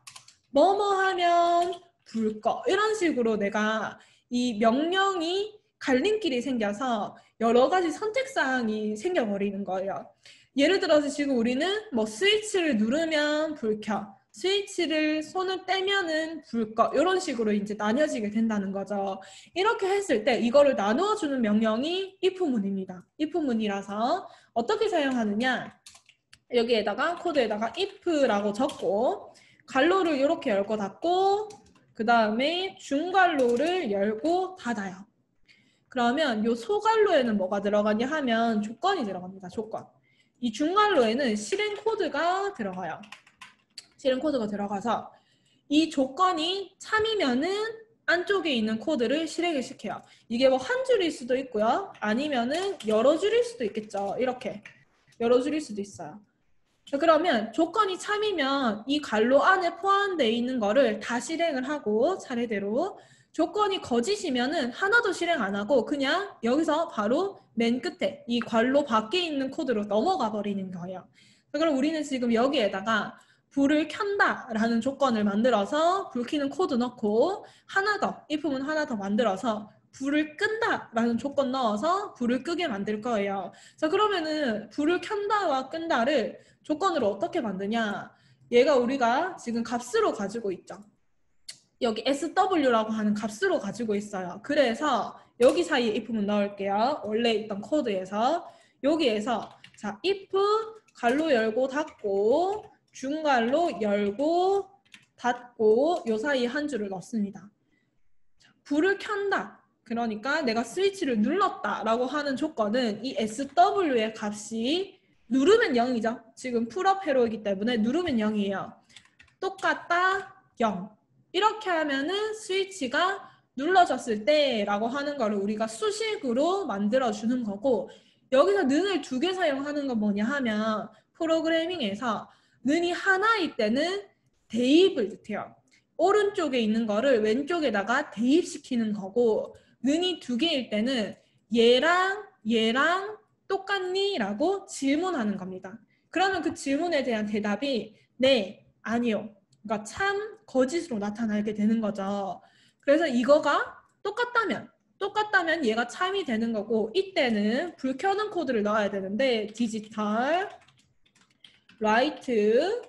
뭐뭐 하면 불 꺼 이런 식으로 내가 이 명령이 갈림길이 생겨서 여러 가지 선택사항이 생겨버리는 거예요. 예를 들어서 지금 우리는 뭐 스위치를 누르면 불 켜, 스위치를 손을 떼면은 불 꺼 이런 식으로 이제 나뉘어지게 된다는 거죠. 이렇게 했을 때 이거를 나누어주는 명령이 if문입니다. if문이라서 어떻게 사용하느냐? 여기에다가 코드에다가 if라고 적고 괄호를 이렇게 열고 닫고 그 다음에 중괄호를 열고 닫아요. 그러면 이 소괄호에는 뭐가 들어가냐 하면 조건이 들어갑니다. 조건. 이 중괄호에는 실행 코드가 들어가요. 실행 코드가 들어가서 이 조건이 참이면은 안쪽에 있는 코드를 실행을 시켜요. 이게 뭐 한 줄일 수도 있고요. 아니면은 여러 줄일 수도 있겠죠. 이렇게 여러 줄일 수도 있어요. 그러면 조건이 참이면 이 괄호 안에 포함되어 있는 거를 다 실행을 하고 차례대로 조건이 거짓이면은 하나도 실행 안 하고 그냥 여기서 바로 맨 끝에 이 괄호 밖에 있는 코드로 넘어가 버리는 거예요. 그럼 우리는 지금 여기에다가 불을 켠다 라는 조건을 만들어서 불 켜는 코드 넣고 하나 더, if문 하나 더 만들어서 불을 끈다 라는 조건 넣어서 불을 끄게 만들 거예요. 자, 그러면은 불을 켠다와 끈다를 조건으로 어떻게 만드냐? 얘가 우리가 지금 값으로 가지고 있죠. 여기 SW라고 하는 값으로 가지고 있어요. 그래서 여기 사이에 if문 넣을게요. 원래 있던 코드에서 여기에서 자 if 괄호 열고 닫고 중괄호 열고 닫고 요 사이에 한 줄을 넣습니다. 자, 불을 켠다. 그러니까 내가 스위치를 눌렀다 라고 하는 조건은 이 SW의 값이 누르면 0이죠. 지금 풀업 회로이기 때문에 누르면 0이에요. 똑같다 0. 이렇게 하면은 스위치가 눌러졌을 때 라고 하는 거를 우리가 수식으로 만들어주는 거고 여기서 는을 두 개 사용하는 건 뭐냐 하면 프로그래밍에서 는이 하나일 때는 대입을 뜻해요. 오른쪽에 있는 거를 왼쪽에다가 대입시키는 거고 는이 두 개일 때는 얘랑 똑같니? 라고 질문하는 겁니다. 그러면 그 질문에 대한 대답이 네, 아니요. 그러니까 참, 거짓으로 나타나게 되는 거죠. 그래서 이거가 똑같다면 얘가 참이 되는 거고 이때는 불 켜는 코드를 넣어야 되는데 디지털 라이트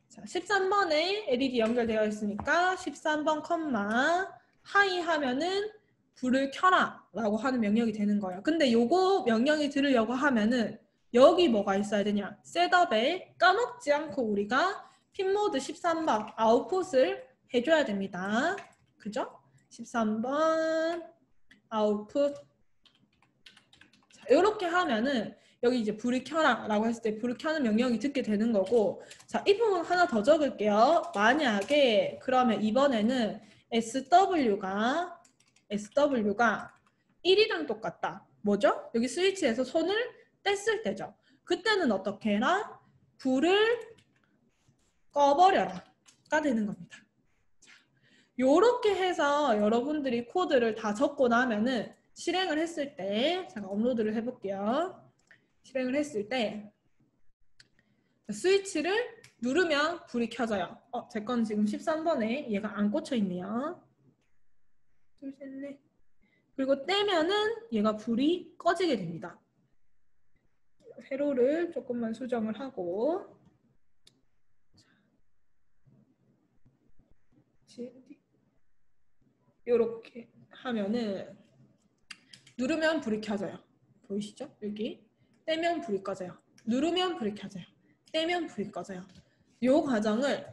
자, 13번에 LED 연결되어 있으니까 13번 컴마 하이 하면은 불을 켜라 라고 하는 명령이 되는 거예요. 근데 요거 명령이 들으려고 하면은 여기 뭐가 있어야 되냐? 셋업에 까먹지 않고 우리가 핀모드 13번 아웃풋을 해줘야 됩니다. 그죠? 13번 아웃풋. 이렇게 하면은 여기 이제 불을 켜라 라고 했을 때 불을 켜는 명령이 듣게 되는 거고, 자, 이 부분 하나 더 적을게요. 만약에 그러면 이번에는 SW가 1이랑 똑같다. 뭐죠? 여기 스위치에서 손을 뗐을 때죠. 그때는 어떻게 해라? 불을 꺼버려라 가 되는 겁니다. 요렇게 해서 여러분들이 코드를 다 적고 나면은 실행을 했을 때, 제가 업로드를 해볼게요. 실행을 했을 때 스위치를 누르면 불이 켜져요. 제 건 지금 13번에 얘가 안 꽂혀 있네요. 둘, 셋, 넷. 그리고 떼면은 얘가 불이 꺼지게 됩니다. 세로를 조금만 수정을 하고, 이렇게 하면은 누르면 불이 켜져요. 보이시죠? 여기 떼면 불이 꺼져요. 누르면 불이 켜져요. 떼면 불이 꺼져요. 이 과정을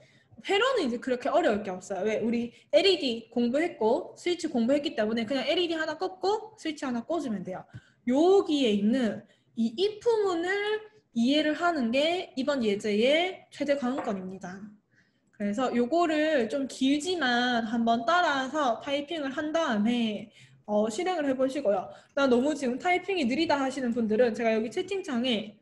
회로는 이제 그렇게 어려울 게 없어요. 왜? 우리 LED 공부했고 스위치 공부했기 때문에 그냥 LED 하나 꽂고 스위치 하나 꽂으면 돼요. 여기에 있는 이 if문을 이해를 하는 게 이번 예제의 최대 관건입니다. 그래서 요거를 좀 길지만 한번 따라서 타이핑을 한 다음에 실행을 해보시고요. 나 너무 지금 타이핑이 느리다 하시는 분들은 제가 여기 채팅창에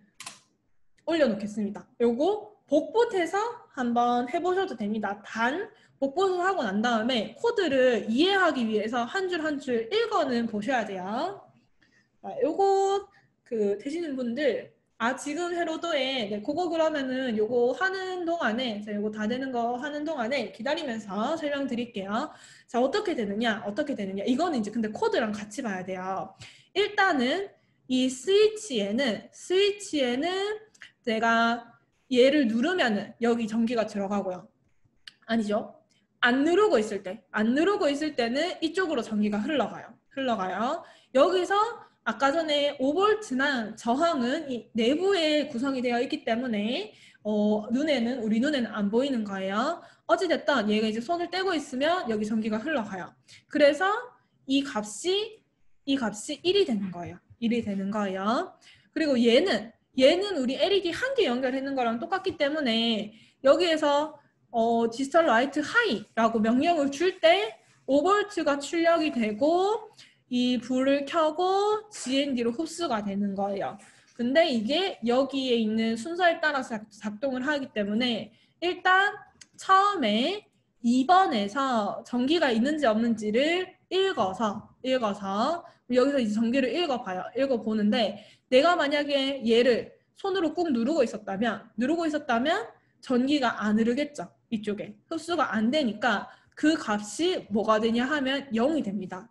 올려놓겠습니다. 요거 복붙해서 한번 해보셔도 됩니다. 단 복붙을 하고 난 다음에 코드를 이해하기 위해서 한 줄 한 줄 읽어는 보셔야 돼요. 요거 되시는 분들, 지금 회로도에 그거 그러면은 요거 하는 동안에, 제가 요거 다 되는 거 하는 동안에 기다리면서 설명드릴게요. 자, 어떻게 되느냐? 이거는 이제 근데 코드랑 같이 봐야 돼요. 일단은 이 스위치에는 내가 얘를 누르면은 여기 전기가 들어가고요. 아니죠? 안 누르고 있을 때는 이쪽으로 전기가 흘러가요. 여기서 아까 전에 5V나 저항은 이 내부에 구성이 되어 있기 때문에 우리 눈에는 안 보이는 거예요. 어찌됐든 얘가 이제 손을 떼고 있으면 여기 전기가 흘러가요. 그래서 이 값이 1이 되는 거예요. 그리고 얘는 우리 LED 한 개 연결했는 거랑 똑같기 때문에 여기에서 디지털 라이트 하이라고 명령을 줄 때 5V가 출력이 되고 이 불을 켜고 GND로 흡수가 되는 거예요. 근데 이게 여기에 있는 순서에 따라서 작동을 하기 때문에 일단 처음에 2번에서 전기가 있는지 없는지를 읽어서 여기서 이제 전기를 읽어보는데, 내가 만약에 얘를 손으로 꾹 누르고 있었다면 전기가 안 흐르겠죠. 이쪽에 흡수가 안 되니까 그 값이 뭐가 되냐 하면 0이 됩니다.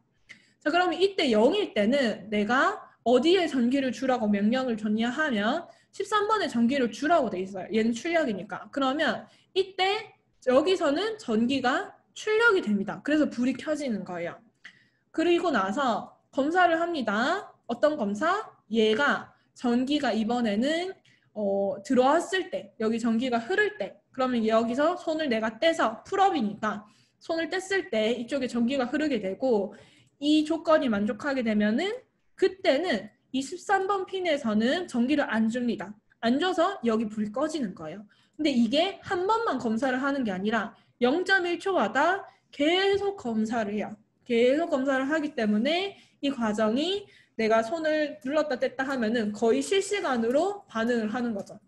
자, 그러면 이때 0일 때는 내가 어디에 전기를 주라고 명령을 줬냐 하면 13번에 전기를 주라고 돼 있어요. 얘는 출력이니까. 그러면 이때 여기서는 전기가 출력이 됩니다. 그래서 불이 켜지는 거예요. 그리고 나서 검사를 합니다. 어떤 검사? 얘가 전기가 이번에는 들어왔을 때, 여기 전기가 흐를 때, 그러면 여기서 손을 내가 떼서 풀업이니까 손을 뗐을 때 이쪽에 전기가 흐르게 되고, 이 조건이 만족하게 되면은 그때는 이 13번 핀에서는 전기를 안 줍니다. 안 줘서 여기 불이 꺼지는 거예요. 근데 이게 한 번만 검사를 하는 게 아니라 0.1초마다 계속 검사를 해요. 계속 검사를 하기 때문에 이 과정이 내가 손을 눌렀다 뗐다 하면은 거의 실시간으로 반응을 하는 거죠.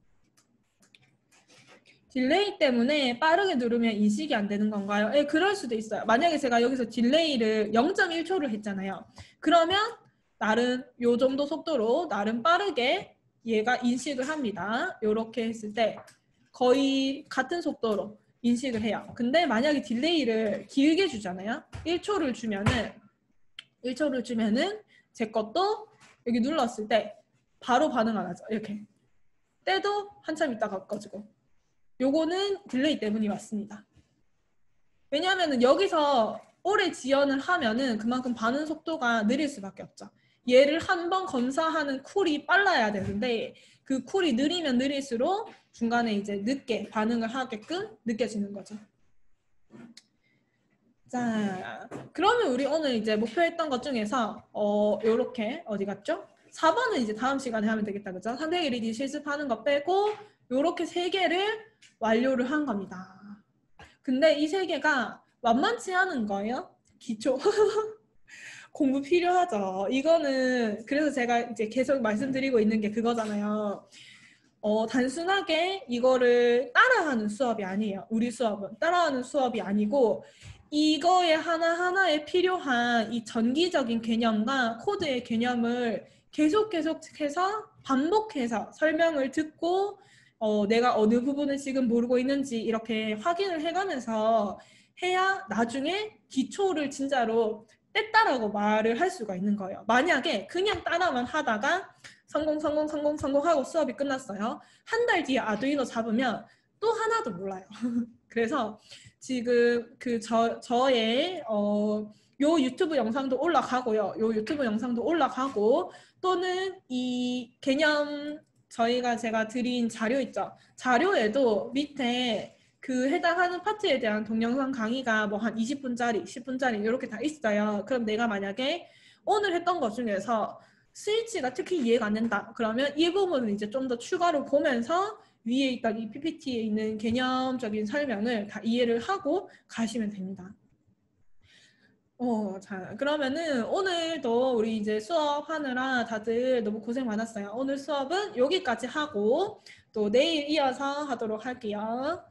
딜레이 때문에 빠르게 누르면 인식이 안 되는 건가요? 예, 그럴 수도 있어요. 만약에 제가 여기서 딜레이를 0.1초를 했잖아요. 그러면 나름 요 정도 속도로 나름 빠르게 얘가 인식을 합니다. 요렇게 했을 때 거의 같은 속도로 인식을 해요. 근데 만약에 딜레이를 길게 주잖아요. 1초를 주면은 제 것도 여기 눌렀을 때 바로 반응 안 하죠. 이렇게. 때도 한참 있다가 꺼지고. 요거는 딜레이 때문이 맞습니다. 왜냐하면 여기서 오래 지연을 하면은 그만큼 반응 속도가 느릴 수밖에 없죠. 얘를 한 번 검사하는 쿨이 빨라야 되는데 그 쿨이 느리면 느릴수록 중간에 이제 늦게 반응을 하게끔 느껴지는 거죠. 자, 그러면 우리 오늘 이제 목표했던 것 중에서 요렇게 어디 갔죠? 4번은 이제 다음 시간에 하면 되겠다, 그죠? 선택 리딩 실습하는 거 빼고 요렇게 3개를 완료를 한 겁니다. 근데 이 3개가 만만치 않은 거예요. 기초. 공부 필요하죠. 이거는 그래서 제가 이제 계속 말씀드리고 있는 게 그거잖아요. 단순하게 이거를 따라하는 수업이 아니에요. 우리 수업은 따라하는 수업이 아니고 이거에 하나하나에 필요한 이 전기적인 개념과 코드의 개념을 계속해서 반복해서 설명을 듣고 내가 어느 부분을 지금 모르고 있는지 이렇게 확인을 해가면서 해야 나중에 기초를 진짜로 뗐다라고 말을 할 수가 있는 거예요. 만약에 그냥 따라만 하다가 성공하고 수업이 끝났어요. 한 달 뒤에 아두이노 잡으면 또 하나도 몰라요. 그래서 지금 저의 요 유튜브 영상도 올라가고요. 요 유튜브 영상도 올라가고 또는 이 개념 제가 드린 자료 있죠. 자료에도 밑에 그 해당하는 파트에 대한 동영상 강의가 뭐 한 20분짜리, 10분짜리 이렇게 다 있어요. 그럼 내가 만약에 오늘 했던 것 중에서 스위치가 특히 이해가 안 된다. 그러면 이 부분을 이제 좀 더 추가로 보면서 위에 있던 이 PPT에 있는 개념적인 설명을 다 이해를 하고 가시면 됩니다. 자, 그러면은 오늘도 우리 이제 수업하느라 다들 너무 고생 많았어요. 오늘 수업은 여기까지 하고 또 내일 이어서 하도록 할게요.